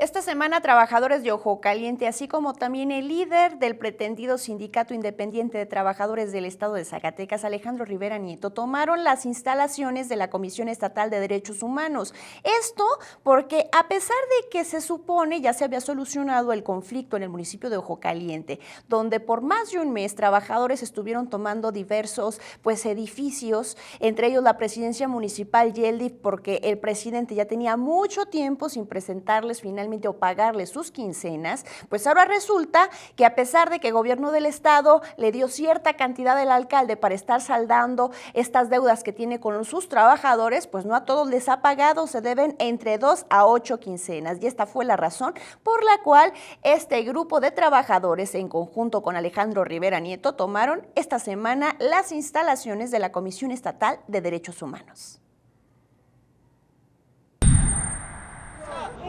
Esta semana, trabajadores de Ojo Caliente, así como también el líder del pretendido Sindicato Independiente de Trabajadores del Estado de Zacatecas, Alejandro Rivera Nieto, tomaron las instalaciones de la Comisión Estatal de Derechos Humanos. Esto porque, a pesar de que se supone ya se había solucionado el conflicto en el municipio de Ojo Caliente, donde por más de un mes trabajadores estuvieron tomando diversos edificios, entre ellos la presidencia municipal Yeldi, porque el presidente ya tenía mucho tiempo sin presentarles finalmente finalmente o pagarles sus quincenas, pues ahora resulta que a pesar de que el gobierno del estado le dio cierta cantidad al alcalde para estar saldando estas deudas que tiene con sus trabajadores, pues no a todos les ha pagado, se deben entre 2 a 8 quincenas y esta fue la razón por la cual este grupo de trabajadores en conjunto con Alejandro Rivera Nieto tomaron esta semana las instalaciones de la Comisión Estatal de Derechos Humanos.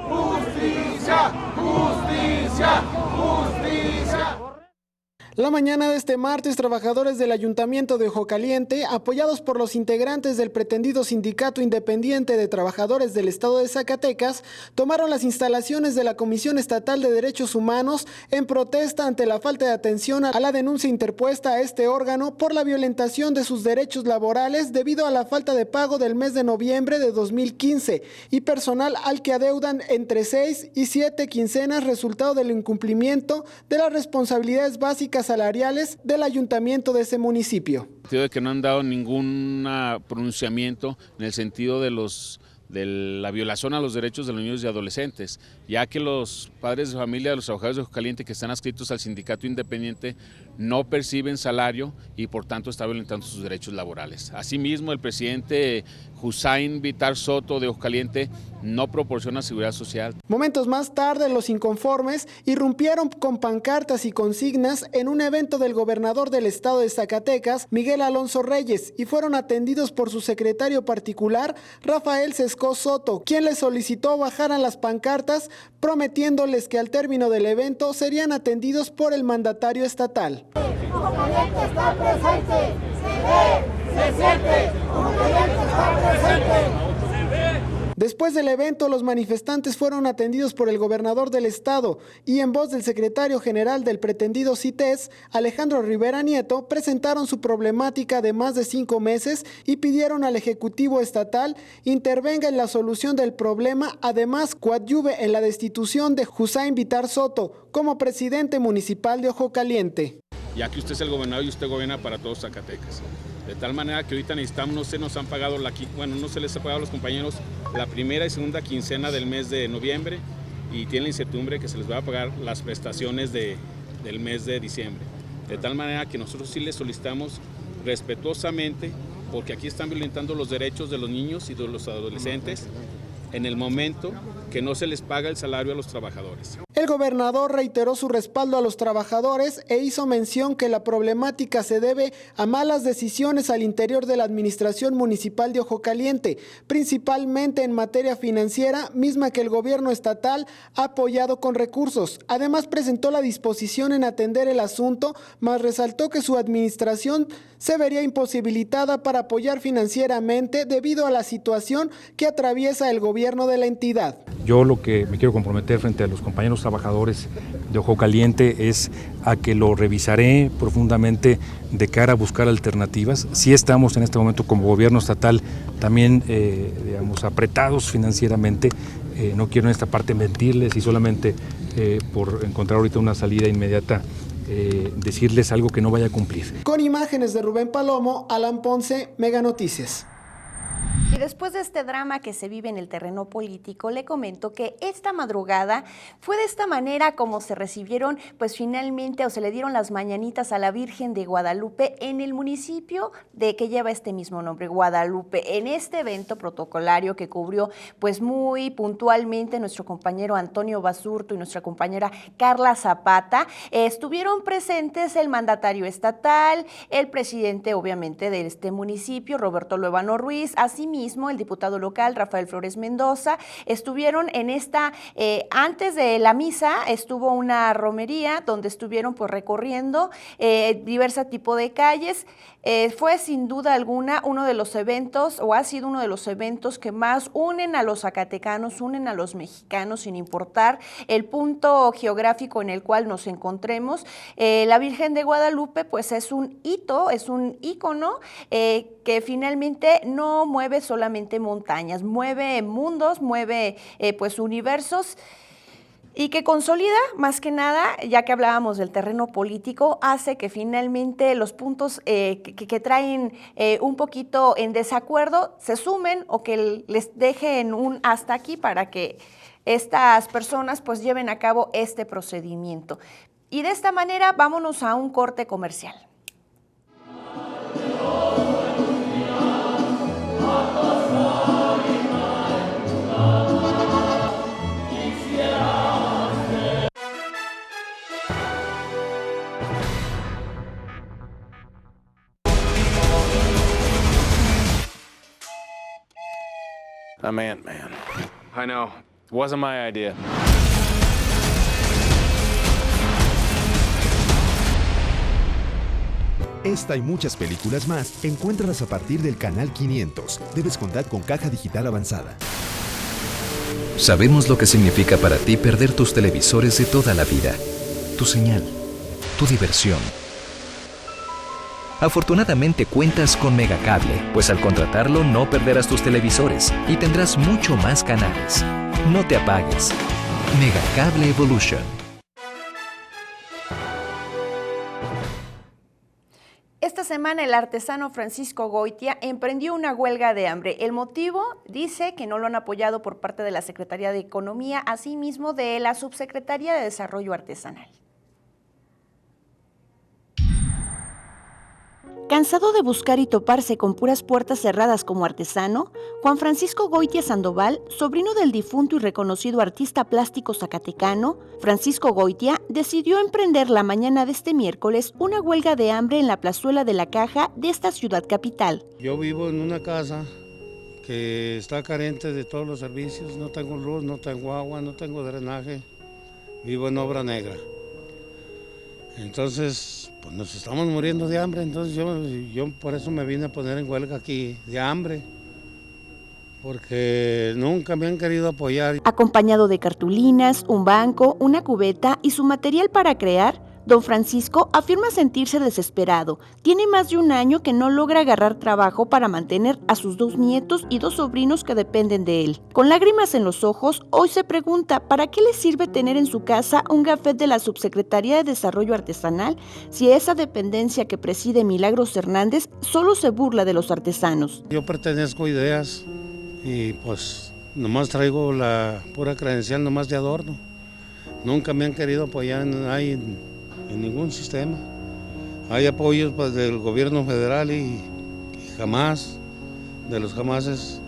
¡Justicia! ¡Justicia! ¡Justicia!
La mañana de este martes, trabajadores del Ayuntamiento de Ojo Caliente, apoyados por los integrantes del pretendido Sindicato Independiente de Trabajadores del Estado de Zacatecas, tomaron las instalaciones de la Comisión Estatal de Derechos Humanos en protesta ante la falta de atención a la denuncia interpuesta a este órgano por la violentación de sus derechos laborales debido a la falta de pago del mes de noviembre de 2015 y personal al que adeudan entre 6 y 7 quincenas resultado del incumplimiento de las responsabilidades básicas salariales del ayuntamiento de ese municipio.
De que no han dado ningún pronunciamiento en el sentido de la violación a los derechos de los niños y adolescentes, ya que los padres de familia de los trabajadores de Ojo Caliente que están adscritos al sindicato independiente no perciben salario y por tanto está violentando sus derechos laborales. Asimismo, el presidente Hussain Vitar Soto de Ojo Caliente no proporciona seguridad social.
Momentos más tarde, los inconformes irrumpieron con pancartas y consignas en un evento del gobernador del estado de Zacatecas, Miguel Alonso Reyes, y fueron atendidos por su secretario particular, Rafael Sescó Soto, quien les solicitó bajaran las pancartas, prometiéndoles que al término del evento serían atendidos por el mandatario estatal.
Ojo Caliente está presente, se ve, se siente, Ojo Caliente está presente.
Después del evento, los manifestantes fueron atendidos por el gobernador del estado y en voz del secretario general del pretendido CITES, Alejandro Rivera Nieto, presentaron su problemática de más de 5 meses y pidieron al Ejecutivo Estatal intervenga en la solución del problema, además coadyuve en la destitución de Hussain Vitar Soto como presidente municipal de Ojo Caliente.
Ya que usted es el gobernador y usted gobierna para todos Zacatecas. De tal manera que ahorita necesitamos, no se nos han pagado, no se les ha pagado a los compañeros la primera y segunda quincena del mes de noviembre y tienen la incertidumbre que se les va a pagar las prestaciones del mes de diciembre. De tal manera que nosotros sí les solicitamos respetuosamente, porque aquí están violentando los derechos de los niños y de los adolescentes en el momento que no se les paga el salario a los trabajadores.
El gobernador reiteró su respaldo a los trabajadores e hizo mención que la problemática se debe a malas decisiones al interior de la administración municipal de Ojo Caliente, principalmente en materia financiera, misma que el gobierno estatal ha apoyado con recursos. Además, presentó la disposición en atender el asunto, mas resaltó que su administración se vería imposibilitada para apoyar financieramente debido a la situación que atraviesa el gobierno de la entidad.
Yo lo que me quiero comprometer frente a los compañeros trabajadores de Ojo Caliente es a que lo revisaré profundamente de cara a buscar alternativas. Sí estamos en este momento como gobierno estatal también apretados financieramente. No quiero en esta parte mentirles y solamente por encontrar ahorita una salida inmediata decirles algo que no vaya a cumplir.
Con imágenes de Rubén Palomo, Alan Ponce, Mega Noticias.
Y después de este drama que se vive en el terreno político, le comento que esta madrugada fue de esta manera como se recibieron, pues finalmente, o se le dieron las mañanitas a la Virgen de Guadalupe en el municipio que lleva este mismo nombre, Guadalupe. En este evento protocolario que cubrió, pues muy puntualmente nuestro compañero Antonio Basurto y nuestra compañera Carla Zapata, estuvieron presentes el mandatario estatal, el presidente, obviamente, de este municipio, Roberto Luevano Ruiz, asimismo el diputado local Rafael Flores Mendoza. Estuvieron en esta, antes de la misa estuvo una romería donde estuvieron pues recorriendo diversos tipos de calles. Fue sin duda alguna uno de los eventos, o ha sido uno de los eventos que más unen a los zacatecanos, unen a los mexicanos, sin importar el punto geográfico en el cual nos encontremos. La Virgen de Guadalupe pues es un hito, es un ícono que finalmente no mueve solamente montañas, mueve mundos, mueve pues universos, y que consolida, más que nada, ya que hablábamos del terreno político, hace que finalmente los puntos que traen un poquito en desacuerdo se sumen o que les dejen un hasta aquí para que estas personas pues lleven a cabo este procedimiento. Y de esta manera vámonos a un corte comercial.
I'm Ant-Man. I know. It wasn't my idea.
Esta y muchas películas más, encuéntralas a partir del canal 500. Debes contar con caja digital avanzada.
Sabemos lo que significa para ti perder tus televisores de toda la vida. Tu señal, tu diversión. Afortunadamente cuentas con Megacable, pues al contratarlo no perderás tus televisores y tendrás mucho más canales. No te apagues. Megacable Evolution.
Esta semana el artesano Francisco Goitia emprendió una huelga de hambre. El motivo, dice que no lo han apoyado por parte de la Secretaría de Economía, asimismo de la Subsecretaría de Desarrollo Artesanal. Cansado de buscar y toparse con puras puertas cerradas como artesano, Juan Francisco Goitia Sandoval, sobrino del difunto y reconocido artista plástico zacatecano, Francisco Goitia, decidió emprender la mañana de este miércoles una huelga de hambre en la plazuela de la Caja de esta ciudad capital.
Yo vivo en una casa que está carente de todos los servicios, no tengo luz, no tengo agua, no tengo drenaje, vivo en obra negra. Entonces, pues nos estamos muriendo de hambre, entonces yo por eso me vine a poner en huelga aquí de hambre, porque nunca me han querido apoyar.
Acompañado de cartulinas, un banco, una cubeta y su material para crear, don Francisco afirma sentirse desesperado. Tiene más de un año que no logra agarrar trabajo para mantener a sus 2 nietos y 2 sobrinos que dependen de él. Con lágrimas en los ojos, hoy se pregunta ¿para qué le sirve tener en su casa un gafet de la Subsecretaría de Desarrollo Artesanal si esa dependencia que preside Milagros Hernández solo se burla de los artesanos?
Yo pertenezco a Ideas y pues nomás traigo la pura credencial nomás de adorno. Nunca me han querido apoyar en ningún sistema. Hay apoyos pues, del gobierno federal y jamás, de los jamases,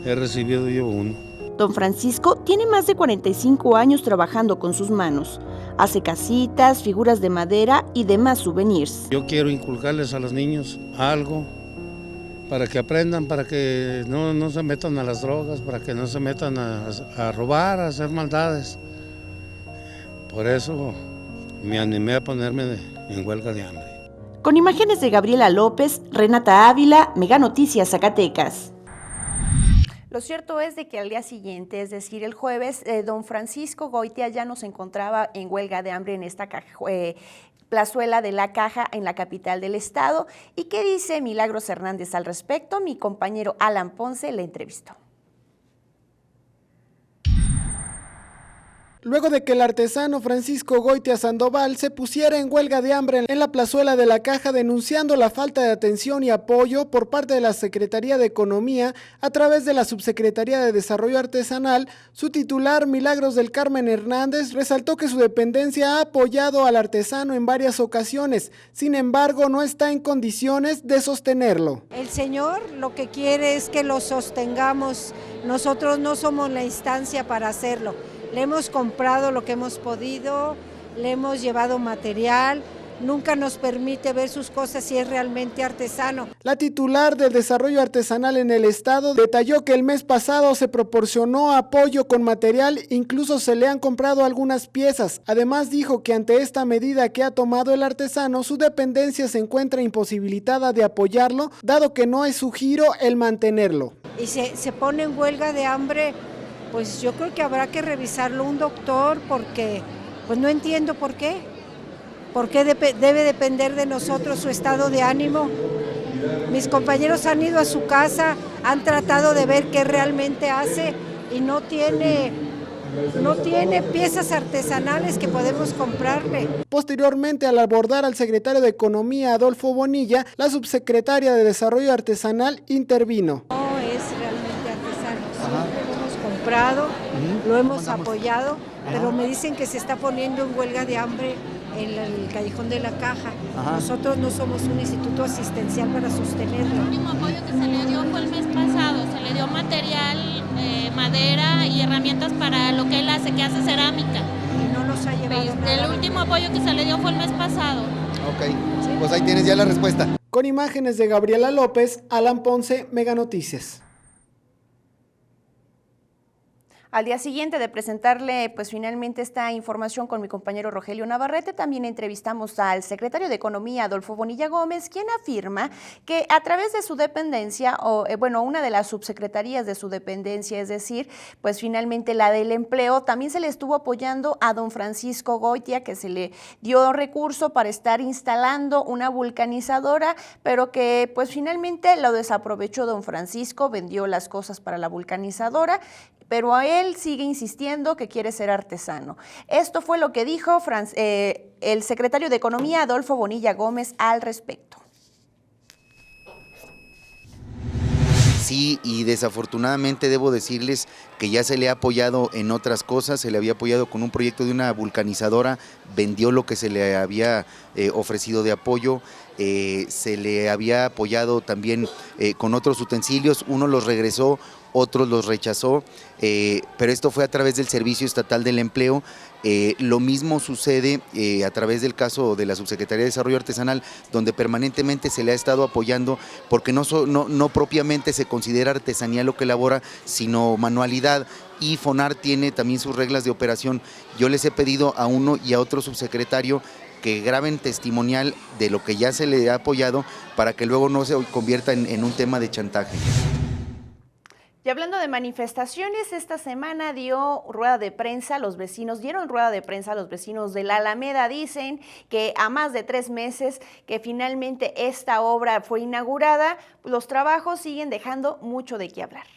he recibido yo uno.
Don Francisco tiene más de 45 años trabajando con sus manos. Hace casitas, figuras de madera y demás souvenirs.
Yo quiero inculcarles a los niños algo para que aprendan, para que no se metan a las drogas, para que no se metan a robar, a hacer maldades. Por eso me animé a ponerme en huelga de hambre.
Con imágenes de Gabriela López, Renata Ávila, Mega Noticias, Zacatecas. Lo cierto es de que al día siguiente, es decir, el jueves, don Francisco Goitia ya no se encontraba en huelga de hambre en esta plazuela de la Caja en la capital del estado. ¿Y qué dice Milagros Hernández al respecto? Mi compañero Alan Ponce le entrevistó.
Luego de que el artesano Francisco Goitia Sandoval se pusiera en huelga de hambre en la plazuela de la Caja denunciando la falta de atención y apoyo por parte de la Secretaría de Economía a través de la Subsecretaría de Desarrollo Artesanal, su titular Milagros del Carmen Hernández resaltó que su dependencia ha apoyado al artesano en varias ocasiones, sin embargo no está en condiciones de sostenerlo.
El señor lo que quiere es que lo sostengamos, nosotros no somos la instancia para hacerlo. Le hemos comprado lo que hemos podido, le hemos llevado material, nunca nos permite ver sus cosas si es realmente artesano.
La titular del desarrollo artesanal en el estado detalló que el mes pasado se proporcionó apoyo con material, incluso se le han comprado algunas piezas. Además dijo que ante esta medida que ha tomado el artesano, su dependencia se encuentra imposibilitada de apoyarlo, dado que no es su giro el mantenerlo.
Y se pone en huelga de hambre. Pues yo creo que habrá que revisarlo un doctor porque pues no entiendo por qué. ¿Por qué debe depender de nosotros su estado de ánimo? Mis compañeros han ido a su casa, han tratado de ver qué realmente hace y no tiene piezas artesanales que podemos comprarle.
Posteriormente, al abordar al secretario de Economía, Adolfo Bonilla, la subsecretaria de Desarrollo Artesanal intervino.
No es realmente artesano, siempre lo hemos comprado. comprado, lo hemos apoyado, pero me dicen que se está poniendo en huelga de hambre en el Callejón de la Caja. Nosotros no somos un instituto asistencial para sostenerlo.
El último apoyo que se le dio fue el mes pasado, se le dio material, madera y herramientas para lo que él hace, que hace cerámica.
Y no nos ha llevado nada.
El último apoyo que se le dio fue el mes pasado.
Ok, pues ahí tienes ya la respuesta.
Con imágenes de Gabriela López, Alan Ponce, Mega Noticias.
Al día siguiente de presentarle pues finalmente esta información con mi compañero Rogelio Navarrete, también entrevistamos al secretario de Economía, Adolfo Bonilla Gómez, quien afirma que a través de su dependencia, una de las subsecretarías de su dependencia, es decir, pues finalmente la del empleo, también se le estuvo apoyando a don Francisco Goitia, que se le dio recurso para estar instalando una vulcanizadora, pero que pues finalmente lo desaprovechó don Francisco, vendió las cosas para la vulcanizadora, pero a él sigue insistiendo que quiere ser artesano. Esto fue lo que dijo el secretario de Economía, Adolfo Bonilla Gómez, al respecto.
Sí, y desafortunadamente debo decirles que ya se le ha apoyado en otras cosas, se le había apoyado con un proyecto de una vulcanizadora, vendió lo que se le había ofrecido de apoyo, se le había apoyado también con otros utensilios, uno los regresó, otros los rechazó, pero esto fue a través del Servicio Estatal del Empleo. Lo mismo sucede a través del caso de la Subsecretaría de Desarrollo Artesanal, donde permanentemente se le ha estado apoyando porque no propiamente se considera artesanía lo que elabora, sino manualidad, y FONAR tiene también sus reglas de operación. Yo les he pedido a uno y a otro subsecretario que graben testimonial de lo que ya se le ha apoyado para que luego no se convierta en un tema de chantaje.
Y hablando de manifestaciones, esta semana dieron rueda de prensa a los vecinos de la Alameda. Dicen que a más de 3 meses que finalmente esta obra fue inaugurada, los trabajos siguen dejando mucho de qué hablar.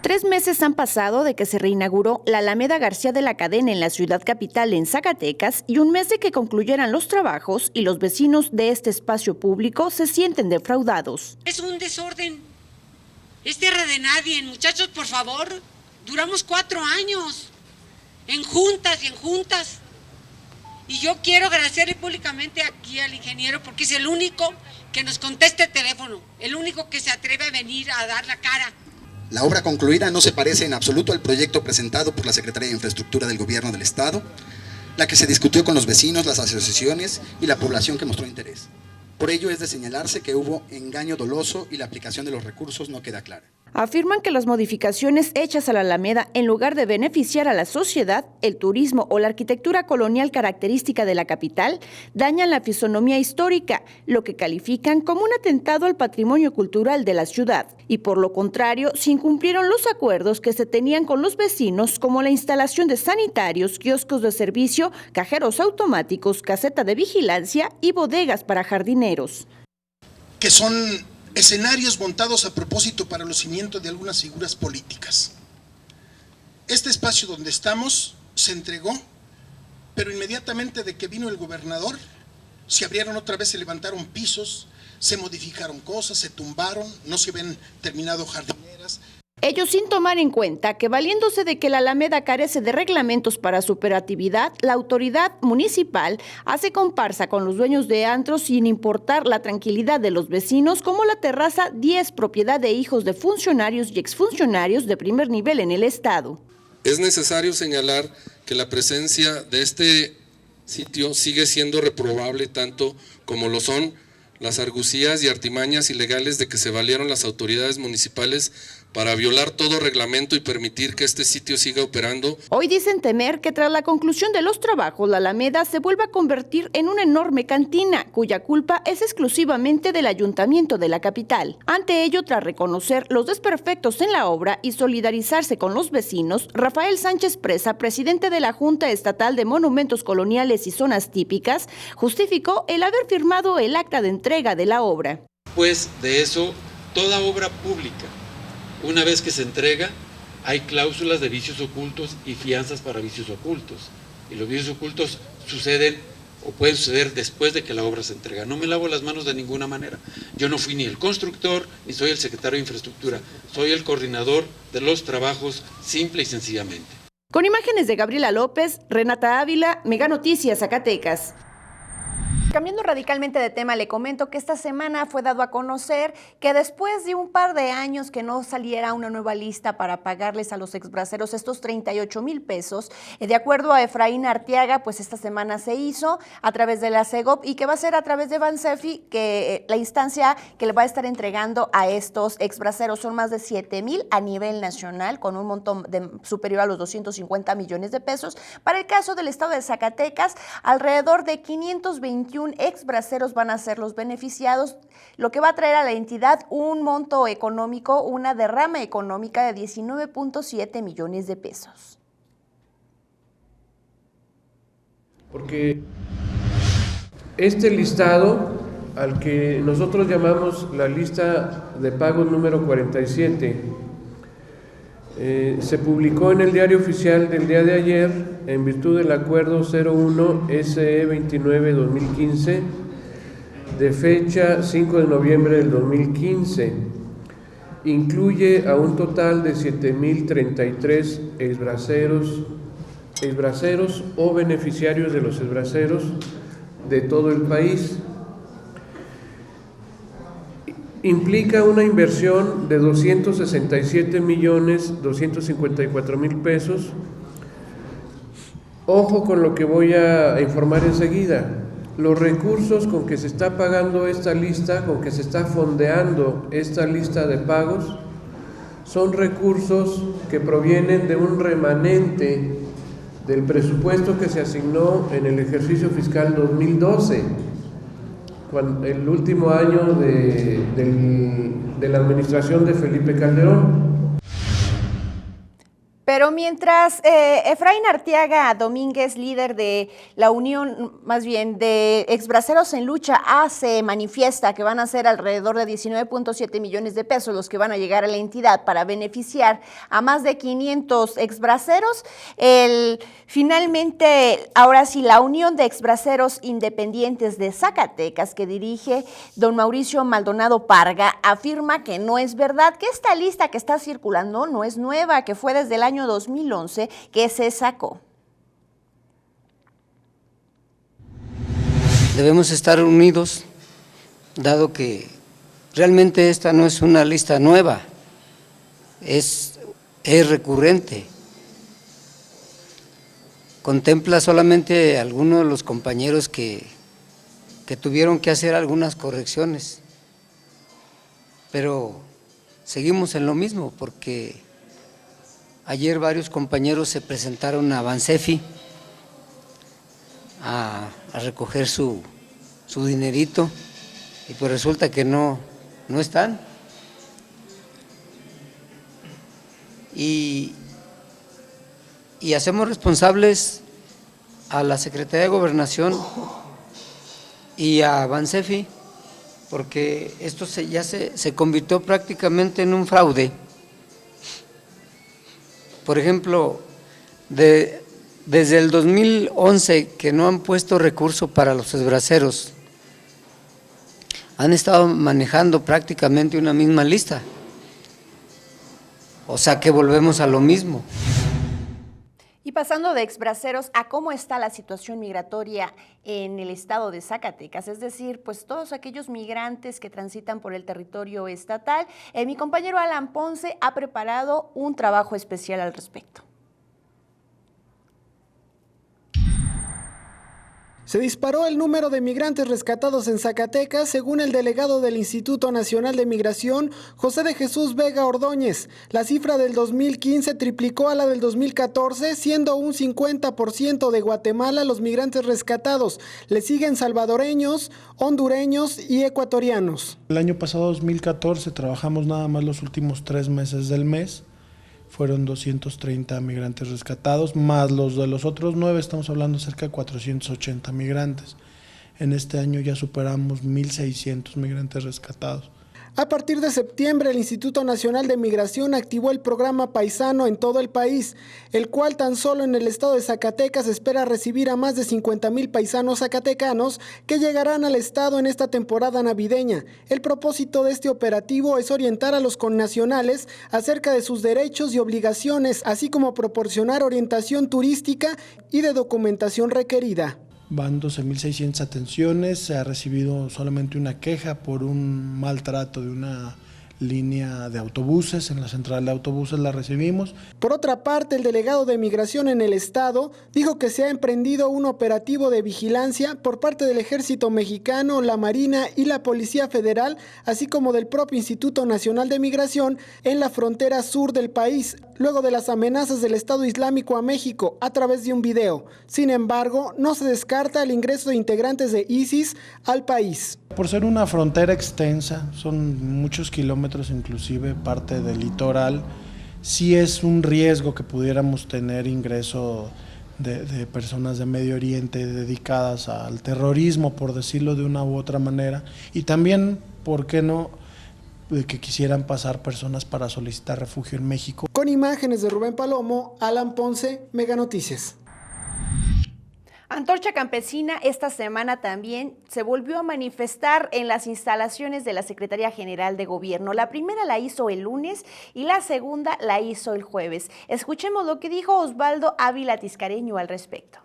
3 meses han pasado de que se reinauguró la Alameda García de la Cadena en la ciudad capital en Zacatecas y 1 mes de que concluyeran los trabajos y los vecinos de este espacio público se sienten defraudados.
Es un desorden, es tierra de nadie, muchachos, por favor, duramos 4 años en juntas y en juntas. Y yo quiero agradecerle públicamente aquí al ingeniero porque es el único que nos contesta el teléfono, el único que se atreve a venir a dar la cara.
La obra concluida no se parece en absoluto al proyecto presentado por la Secretaría de Infraestructura del Gobierno del Estado, la que se discutió con los vecinos, las asociaciones y la población que mostró interés. Por ello es de señalarse que hubo engaño doloso y la aplicación de los recursos no queda clara.
Afirman que las modificaciones hechas a la Alameda, en lugar de beneficiar a la sociedad, el turismo o la arquitectura colonial característica de la capital, dañan la fisonomía histórica, lo que califican como un atentado al patrimonio cultural de la ciudad. Y por lo contrario, se incumplieron los acuerdos que se tenían con los vecinos, como la instalación de sanitarios, kioscos de servicio, cajeros automáticos, caseta de vigilancia y bodegas para jardineros.
Que son escenarios montados a propósito para el lucimiento de algunas figuras políticas. Este espacio donde estamos se entregó, pero inmediatamente de que vino el gobernador, se abrieron otra vez, se levantaron pisos, se modificaron cosas, se tumbaron, no se ven terminado jardineras.
Ellos sin tomar en cuenta que valiéndose de que la Alameda carece de reglamentos para su operatividad, la autoridad municipal hace comparsa con los dueños de antros sin importar la tranquilidad de los vecinos, como la terraza 10, propiedad de hijos de funcionarios y exfuncionarios de primer nivel en el estado.
Es necesario señalar que la presencia de este sitio sigue siendo reprobable tanto como lo son las argucias y artimañas ilegales de que se valieron las autoridades municipales para violar todo reglamento y permitir que este sitio siga operando.
Hoy dicen temer que tras la conclusión de los trabajos, la Alameda se vuelva a convertir en una enorme cantina, cuya culpa es exclusivamente del ayuntamiento de la capital. Ante ello, tras reconocer los desperfectos en la obra y solidarizarse con los vecinos, Rafael Sánchez Presa, presidente de la Junta Estatal de Monumentos Coloniales y Zonas Típicas, justificó el haber firmado el acta de entrega de la obra.
Pues de eso, toda obra pública, una vez que se entrega, hay cláusulas de vicios ocultos y fianzas para vicios ocultos. Y los vicios ocultos suceden o puede suceder después de que la obra se entrega. No me lavo las manos de ninguna manera. Yo no fui ni el constructor, ni soy el secretario de Infraestructura. Soy el coordinador de los trabajos, simple y sencillamente.
Con imágenes de Gabriela López, Renata Ávila, Mega Noticias, Zacatecas. Cambiando radicalmente de tema, le comento que esta semana fue dado a conocer que después de un par de años que no saliera una nueva lista para pagarles a los exbraceros estos 38,000 pesos, de acuerdo a Efraín Arteaga, pues esta semana se hizo a través de la CEGOP y que va a ser a través de Bansefi, que la instancia que le va a estar entregando a estos exbraceros son más de 7,000 a nivel nacional, con un monto superior a los 250 millones de pesos. Para el caso del estado de Zacatecas, alrededor de 521 exbraceros van a ser los beneficiados, lo que va a traer a la entidad un monto económico, una derrama económica de 19.7 millones de pesos.
Porque este listado, al que nosotros llamamos la lista de pagos número 47, se publicó en el Diario Oficial del día de ayer en virtud del Acuerdo 01 SE 29-2015 de fecha 5 de noviembre del 2015. Incluye a un total de 7,033 exbraceros o beneficiarios de los exbraceros de todo el país. Implica una inversión de 267,254,000 pesos. Ojo con lo que voy a informar enseguida. Los recursos con que se está pagando esta lista, con que se está fondeando esta lista de pagos, son recursos que provienen de un remanente del presupuesto que se asignó en el ejercicio fiscal 2012. El último año de la administración de Felipe Calderón.
Pero mientras Efraín Arteaga Domínguez, líder de la Unión, más bien de Exbraceros en Lucha, se manifiesta que van a ser alrededor de 19.7 millones de pesos los que van a llegar a la entidad para beneficiar a más de 500 exbraceros. Finalmente, ahora sí, la Unión de Exbraceros Independientes de Zacatecas, que dirige don Mauricio Maldonado Parga, afirma que no es verdad, que esta lista que está circulando no es nueva, que fue desde el año 2011 que se sacó.
Debemos estar unidos, dado que realmente esta no es una lista nueva, es recurrente. Contempla solamente a algunos de los compañeros que tuvieron que hacer algunas correcciones, pero seguimos en lo mismo, porque ayer varios compañeros se presentaron a Bansefi a recoger su dinerito y pues resulta que no están. Y hacemos responsables a la Secretaría de Gobernación y a Bansefi, porque esto ya se convirtió prácticamente en un fraude. Por ejemplo, desde el 2011 que no han puesto recurso para los exbraceros, han estado manejando prácticamente una misma lista. O sea que volvemos a lo mismo.
Y pasando de exbraceros a cómo está la situación migratoria en el estado de Zacatecas, es decir, pues todos aquellos migrantes que transitan por el territorio estatal, mi compañero Alan Ponce ha preparado un trabajo especial al respecto.
Se disparó el número de migrantes rescatados en Zacatecas, según el delegado del Instituto Nacional de Migración, José de Jesús Vega Ordóñez. La cifra del 2015 triplicó a la del 2014, siendo un 50% de Guatemala los migrantes rescatados. Le siguen salvadoreños, hondureños y ecuatorianos.
El año pasado, 2014, trabajamos nada más los últimos 3 meses del mes. Fueron 230 migrantes rescatados, más los de los otros 9, estamos hablando cerca de 480 migrantes. En este año ya superamos 1,600 migrantes rescatados.
A partir de septiembre, el Instituto Nacional de Migración activó el programa Paisano en todo el país, el cual tan solo en el estado de Zacatecas espera recibir a más de 50,000 paisanos zacatecanos que llegarán al estado en esta temporada navideña. El propósito de este operativo es orientar a los connacionales acerca de sus derechos y obligaciones, así como proporcionar orientación turística y de documentación requerida.
Van 12,600 atenciones, se ha recibido solamente una queja por un maltrato de una línea de autobuses, en la central de autobuses la recibimos.
Por otra parte, el delegado de Migración en el estado dijo que se ha emprendido un operativo de vigilancia por parte del Ejército Mexicano, la Marina y la Policía Federal, así como del propio Instituto Nacional de Migración en la frontera sur del país, luego de las amenazas del Estado Islámico a México a través de un video. Sin embargo, no se descarta el ingreso de integrantes de ISIS al país.
Por ser una frontera extensa, son muchos kilómetros, inclusive parte del litoral, sí es un riesgo que pudiéramos tener ingreso de personas de Medio Oriente dedicadas al terrorismo, por decirlo de una u otra manera, y también, ¿por qué no?, de que quisieran pasar personas para solicitar refugio en México.
Con imágenes de Rubén Palomo, Alan Ponce, Mega Noticias.
Antorcha Campesina esta semana también se volvió a manifestar en las instalaciones de la Secretaría General de Gobierno. La primera la hizo el lunes y la segunda la hizo el jueves. Escuchemos lo que dijo Osvaldo Ávila Tiscareño al respecto.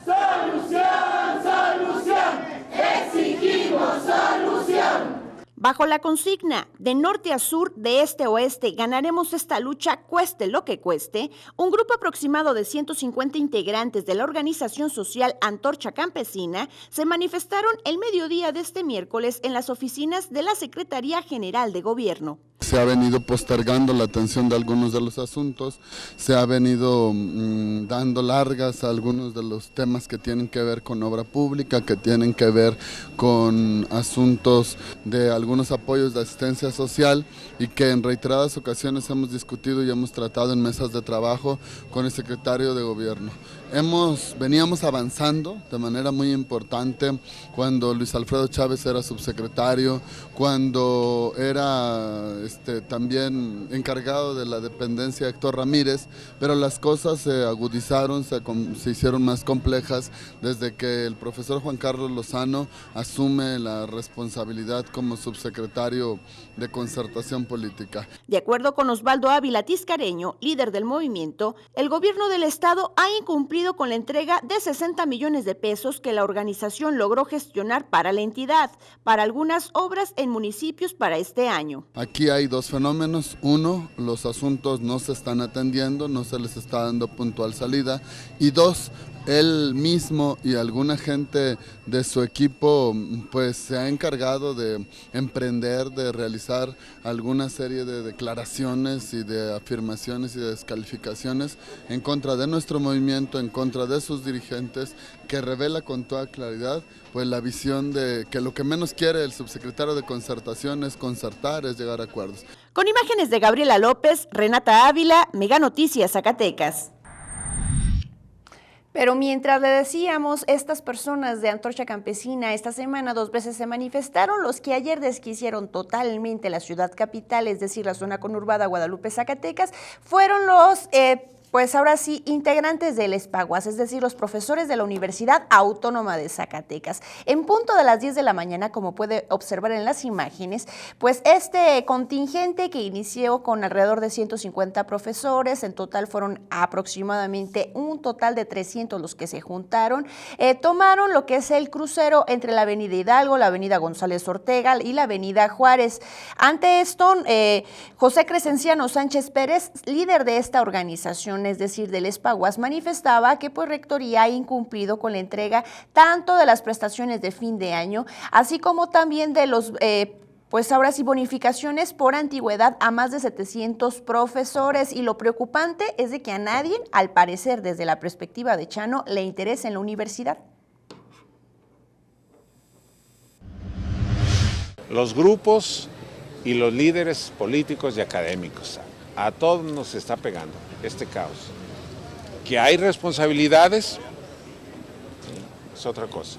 ¡Solución, solución! ¡Exigimos solución!
Bajo la consigna de norte a sur, de este a oeste, ganaremos esta lucha cueste lo que cueste, un grupo aproximado de 150 integrantes de la organización social Antorcha Campesina se manifestaron el mediodía de este miércoles en las oficinas de la Secretaría General de Gobierno.
Se ha venido postergando la atención de algunos de los asuntos, se ha venido dando largas a algunos de los temas que tienen que ver con obra pública, que tienen que ver con asuntos de algunos apoyos de asistencia social y que en reiteradas ocasiones hemos discutido y hemos tratado en mesas de trabajo con el secretario de Gobierno. Veníamos avanzando de manera muy importante cuando Luis Alfredo Chávez era subsecretario, cuando era también encargado de la dependencia Héctor Ramírez, pero las cosas se agudizaron, se hicieron más complejas desde que el profesor Juan Carlos Lozano asume la responsabilidad como subsecretario de Concertación Política.
De acuerdo con Osvaldo Ávila Tiscareño, líder del movimiento, el gobierno del estado ha incumplido con la entrega de 60 millones de pesos que la organización logró gestionar para la entidad, para algunas obras en municipios para este año.
Aquí hay dos fenómenos. Uno, los asuntos no se están atendiendo, no se les está dando puntual salida. Y dos, él mismo y alguna gente de su equipo pues se ha encargado de emprender, de realizar alguna serie de declaraciones y de afirmaciones y de descalificaciones en contra de nuestro movimiento, en contra de sus dirigentes, que revela con toda claridad pues la visión de que lo que menos quiere el subsecretario de Concertación es concertar, es llegar a acuerdos.
Con imágenes de Gabriela López, Renata Ávila, Mega Noticias, Zacatecas. Pero mientras le decíamos, estas personas de Antorcha Campesina esta semana 2 veces se manifestaron. Los que ayer desquiciaron totalmente la ciudad capital, es decir, la zona conurbada Guadalupe, Zacatecas, fueron los pues ahora sí, integrantes del ESPAGUAS, es decir, los profesores de la Universidad Autónoma de Zacatecas. En punto de las 10 de la mañana, como puede observar en las imágenes, pues este contingente que inició con alrededor de 150 profesores, en total fueron aproximadamente un total de 300 los que se juntaron, tomaron lo que es el crucero entre la avenida Hidalgo, la avenida González Ortega y la avenida Juárez. Ante esto, José Crescenciano Sánchez Pérez, líder de esta organización, es decir, del ESPAGUAS, manifestaba que pues Rectoría ha incumplido con la entrega tanto de las prestaciones de fin de año, así como también de los pues ahora sí bonificaciones por antigüedad a más de 700 profesores, y lo preocupante es de que a nadie, al parecer desde la perspectiva de Chano, le interesa en la universidad.
Los grupos y los líderes políticos y académicos, a todos nos está pegando este caos. Que hay responsabilidades, es otra cosa,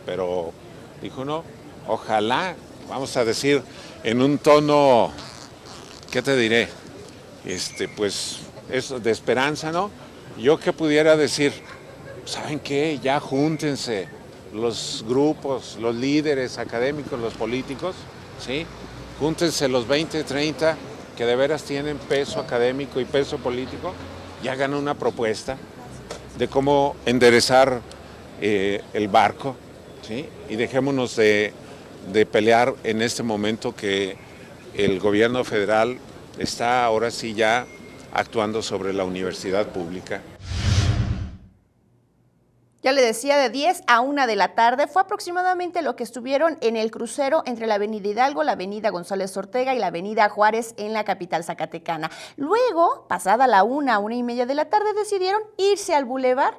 pero Dijo, no, ojalá, vamos a decir, en un tono, ¿qué te diré? Pues, eso de esperanza, ¿no? Yo que pudiera decir, ¿saben qué? Ya júntense los grupos, los líderes académicos, los políticos, ¿sí? Júntense los 20, 30 que de veras tienen peso académico y peso político y hagan una propuesta de cómo enderezar el barco, ¿sí? Y dejémonos de pelear en este momento que el gobierno federal está ahora sí ya actuando sobre la universidad pública.
Ya le decía, de 10 a 1 de la tarde fue aproximadamente lo que estuvieron en el crucero entre la avenida Hidalgo, la avenida González Ortega y la avenida Juárez en la capital zacatecana. Luego, pasada la 1:30 de la tarde, decidieron irse al bulevar,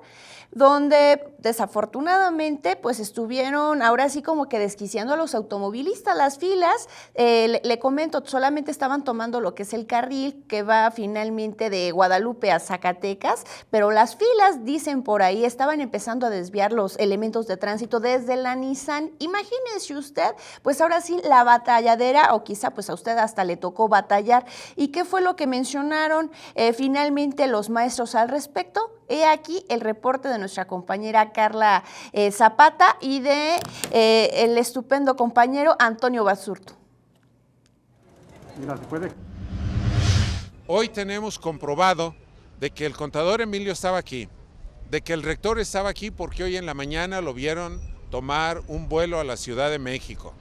donde desafortunadamente pues estuvieron ahora sí como que desquiciando a los automovilistas. Las filas, le comento, solamente estaban tomando lo que es el carril que va finalmente de Guadalupe a Zacatecas, pero las filas, dicen por ahí, estaban empezando a desviar los elementos de tránsito desde la Nissan. Imagínese usted, pues ahora sí la batalladera, o quizá pues a usted hasta le tocó batallar. ¿Y qué fue lo que mencionaron finalmente los maestros al respecto? He aquí el reporte de nuestra compañera Carla Zapata y de el estupendo compañero Antonio Basurto.
Hoy tenemos comprobado de que el contador Emilio estaba aquí, de que el rector estaba aquí porque hoy en la mañana lo vieron tomar un vuelo a la Ciudad de México.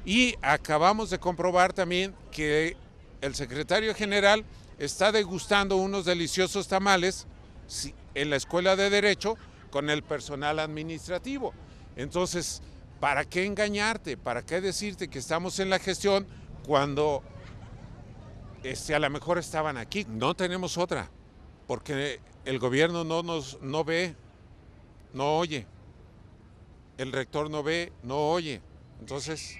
Y acabamos de comprobar también que el secretario general está degustando unos deliciosos tamales en la Escuela de Derecho con el personal administrativo. Entonces, ¿para qué engañarte? ¿Para qué decirte que estamos en la gestión cuando a lo mejor estaban aquí? No tenemos otra, porque el gobierno no ve, no oye. El rector no ve, no oye. Entonces,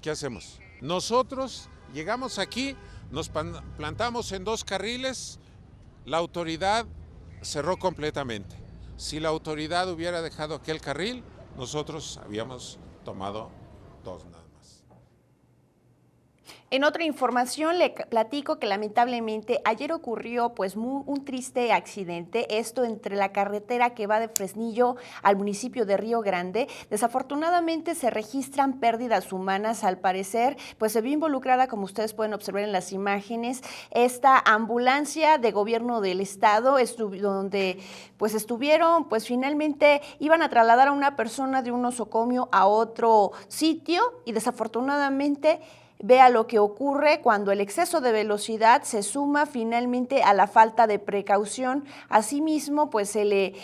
¿qué hacemos? Nosotros llegamos aquí, nos plantamos en 2 carriles, la autoridad cerró completamente. Si la autoridad hubiera dejado aquel carril, nosotros habíamos tomado 2 nada más.
En otra información le platico que lamentablemente ayer ocurrió pues un triste accidente, esto entre la carretera que va de Fresnillo al municipio de Río Grande. Desafortunadamente se registran pérdidas humanas, al parecer pues se vio involucrada, como ustedes pueden observar en las imágenes, esta ambulancia de gobierno del estado, donde pues estuvieron, pues finalmente iban a trasladar a una persona de un nosocomio a otro sitio y desafortunadamente vea lo que ocurre cuando el exceso de velocidad se suma finalmente a la falta de precaución. Asimismo, pues se le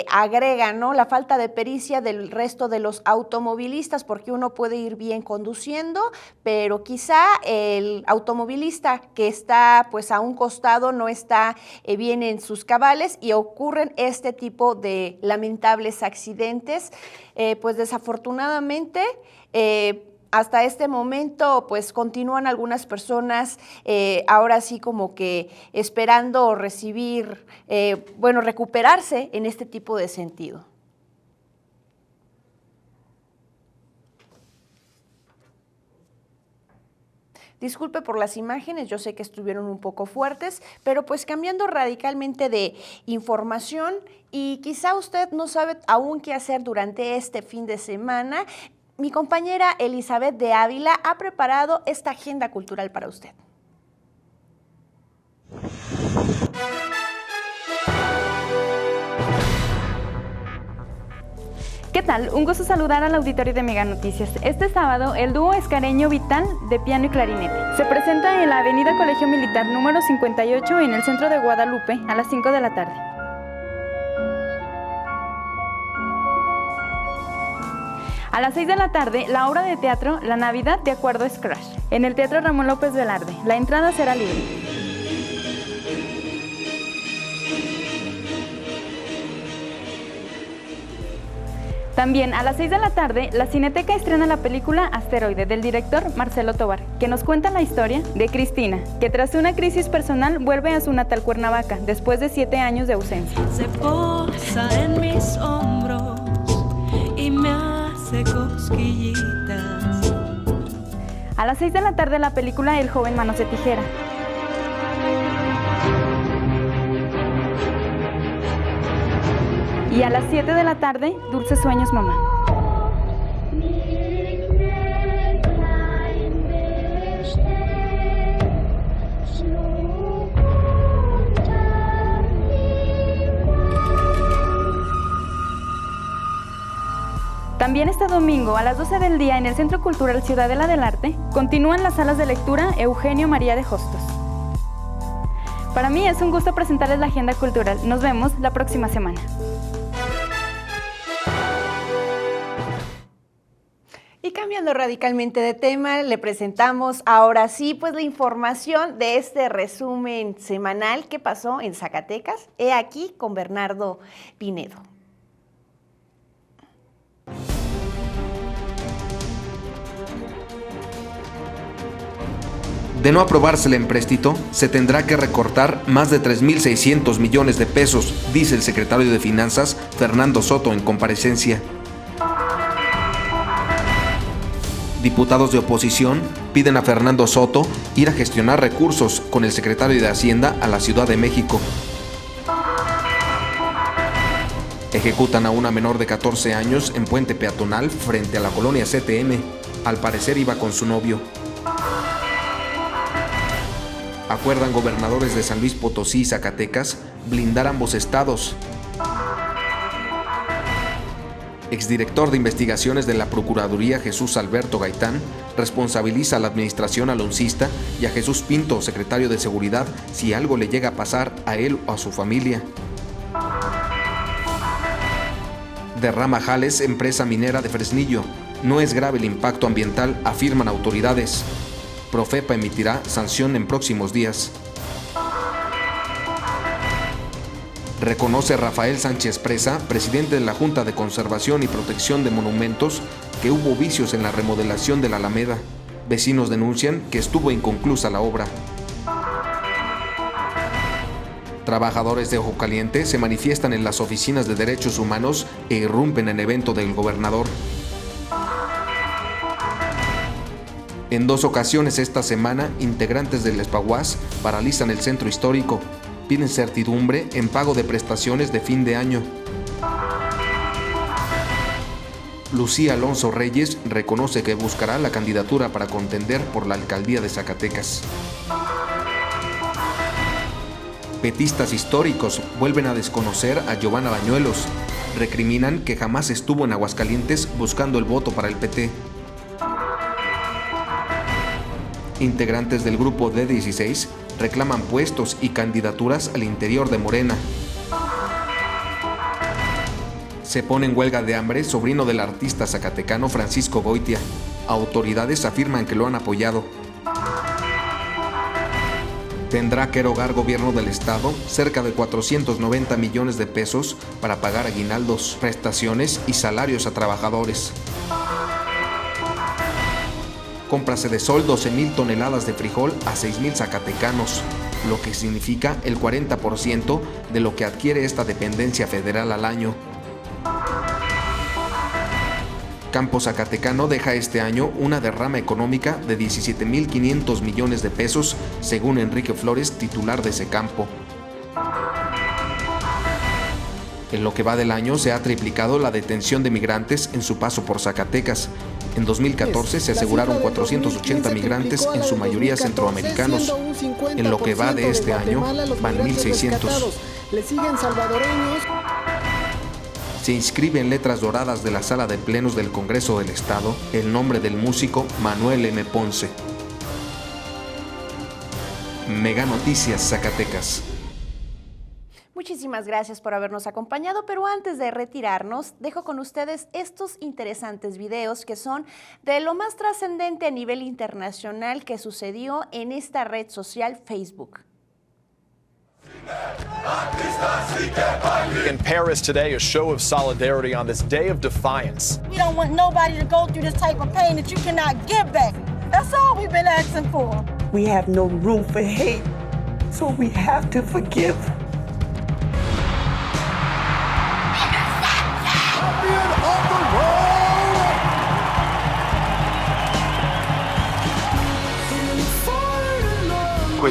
agrega, ¿no?, la falta de pericia del resto de los automovilistas, porque uno puede ir bien conduciendo, pero quizá el automovilista que está pues a un costado no está bien en sus cabales y ocurren este tipo de lamentables accidentes. Pues desafortunadamente, hasta este momento, pues continúan algunas personas ahora sí como que esperando recibir, recuperarse en este tipo de sentido. Disculpe por las imágenes, yo sé que estuvieron un poco fuertes, pero pues cambiando radicalmente de información y quizá usted no sabe aún qué hacer durante este fin de semana. Mi compañera Elizabeth de Ávila ha preparado esta agenda cultural para usted.
¿Qué tal? Un gusto saludar al auditorio de Mega Noticias. Este sábado, el dúo Escareño Vital de piano y clarinete se presenta en la Avenida Colegio Militar número 58 en el centro de Guadalupe a las 5 de la tarde. A las 6 de la tarde, la obra de teatro La Navidad de acuerdo a Scratch, en el Teatro Ramón López Velarde. La entrada será libre. También a las 6 de la tarde, la Cineteca estrena la película Asteroide del director Marcelo Tovar, que nos cuenta la historia de Cristina, que tras una crisis personal vuelve a su natal Cuernavaca después de 7 años de ausencia.
Se posa en mis hombros y me hace cosquillitas.
A las 6 de la tarde la película El joven manos de tijera. Y a las 7 de la tarde, Dulces sueños, mamá. También este domingo, a las 12 del día, en el Centro Cultural Ciudadela del Arte, continúan las salas de lectura Eugenio María de Hostos. Para mí es un gusto presentarles la agenda cultural. Nos vemos la próxima semana.
Y cambiando radicalmente de tema, le presentamos ahora sí pues la información de este resumen semanal que pasó en Zacatecas. He aquí con Bernardo Pinedo.
De no aprobarse el empréstito, se tendrá que recortar más de 3.600 millones de pesos, dice el secretario de Finanzas, Fernando Soto, en comparecencia. Diputados de oposición piden a Fernando Soto ir a gestionar recursos con el secretario de Hacienda a la Ciudad de México. Ejecutan a una menor de 14 años en puente peatonal frente a la colonia CTM. Al parecer iba con su novio. Acuerdan gobernadores de San Luis Potosí y Zacatecas blindar ambos estados. Exdirector de investigaciones de la Procuraduría Jesús Alberto Gaitán responsabiliza a la administración aloncista y a Jesús Pinto, secretario de Seguridad, si algo le llega a pasar a él o a su familia. Derrama Jales, empresa minera de Fresnillo. No es grave el impacto ambiental, afirman autoridades. Profepa emitirá sanción en próximos días. Reconoce Rafael Sánchez Presa, presidente de la Junta de Conservación y Protección de Monumentos, que hubo vicios en la remodelación de la Alameda. Vecinos denuncian que estuvo inconclusa la obra. Trabajadores de Ojo Caliente se manifiestan en las oficinas de derechos humanos e irrumpen en evento del gobernador. En 2 ocasiones esta semana, integrantes del Espaguas paralizan el centro histórico. Piden certidumbre en pago de prestaciones de fin de año. Lucía Alonso Reyes reconoce que buscará la candidatura para contender por la alcaldía de Zacatecas. Petistas históricos vuelven a desconocer a Giovanna Bañuelos. Recriminan que jamás estuvo en Aguascalientes buscando el voto para el PT. Integrantes del grupo D16 reclaman puestos y candidaturas al interior de Morena. Se pone en huelga de hambre sobrino del artista zacatecano Francisco Goitia. Autoridades afirman que lo han apoyado. Tendrá que erogar gobierno del estado cerca de 490 millones de pesos para pagar aguinaldos, prestaciones y salarios a trabajadores. Cómprase de Sol 12,000 toneladas de frijol a 6,000 zacatecanos, lo que significa el 40% de lo que adquiere esta dependencia federal al año. Campo Zacatecano deja este año una derrama económica de 17,500 millones de pesos, según Enrique Flores, titular de ese campo. En lo que va del año se ha triplicado la detención de migrantes en su paso por Zacatecas. En 2014 se aseguraron 480 migrantes, en su mayoría centroamericanos. En lo que va de este año van 1,600.
Le siguen salvadoreños.
Se inscribe en letras doradas de la Sala de Plenos del Congreso del Estado el nombre del músico Manuel M. Ponce. Mega Noticias Zacatecas.
Muchísimas gracias por habernos acompañado, pero antes de retirarnos, dejo con ustedes estos interesantes videos que son de lo más trascendente a nivel internacional que sucedió en esta red social Facebook.
In Paris today, a show of solidarity on this day of defiance.
We don't want nobody to go through this type of pain that you cannot give back. That's all we've been asking for.
We have no room for hate, so we have to forgive.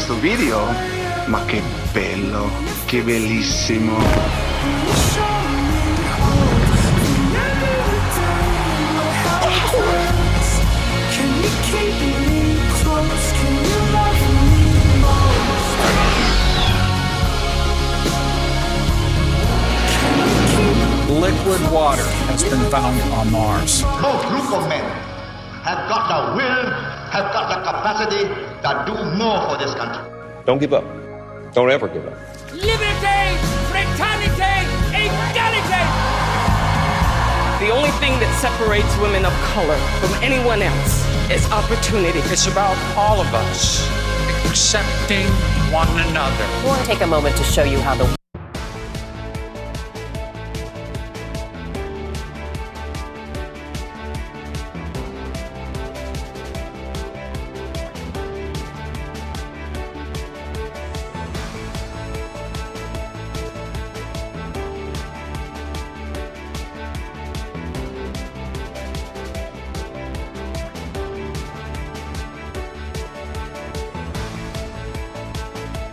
questo video, ma che bello, che bellissimo.
Liquid water has been found on Mars.
No group of men have got the will, have got the capacity to do more for this country.
Don't give up. Don't ever give up.
Liberté, fraternité, égalité!
The only thing that separates women of color from anyone else is opportunity.
It's about all of us accepting one another.
I want to take a moment to show you how the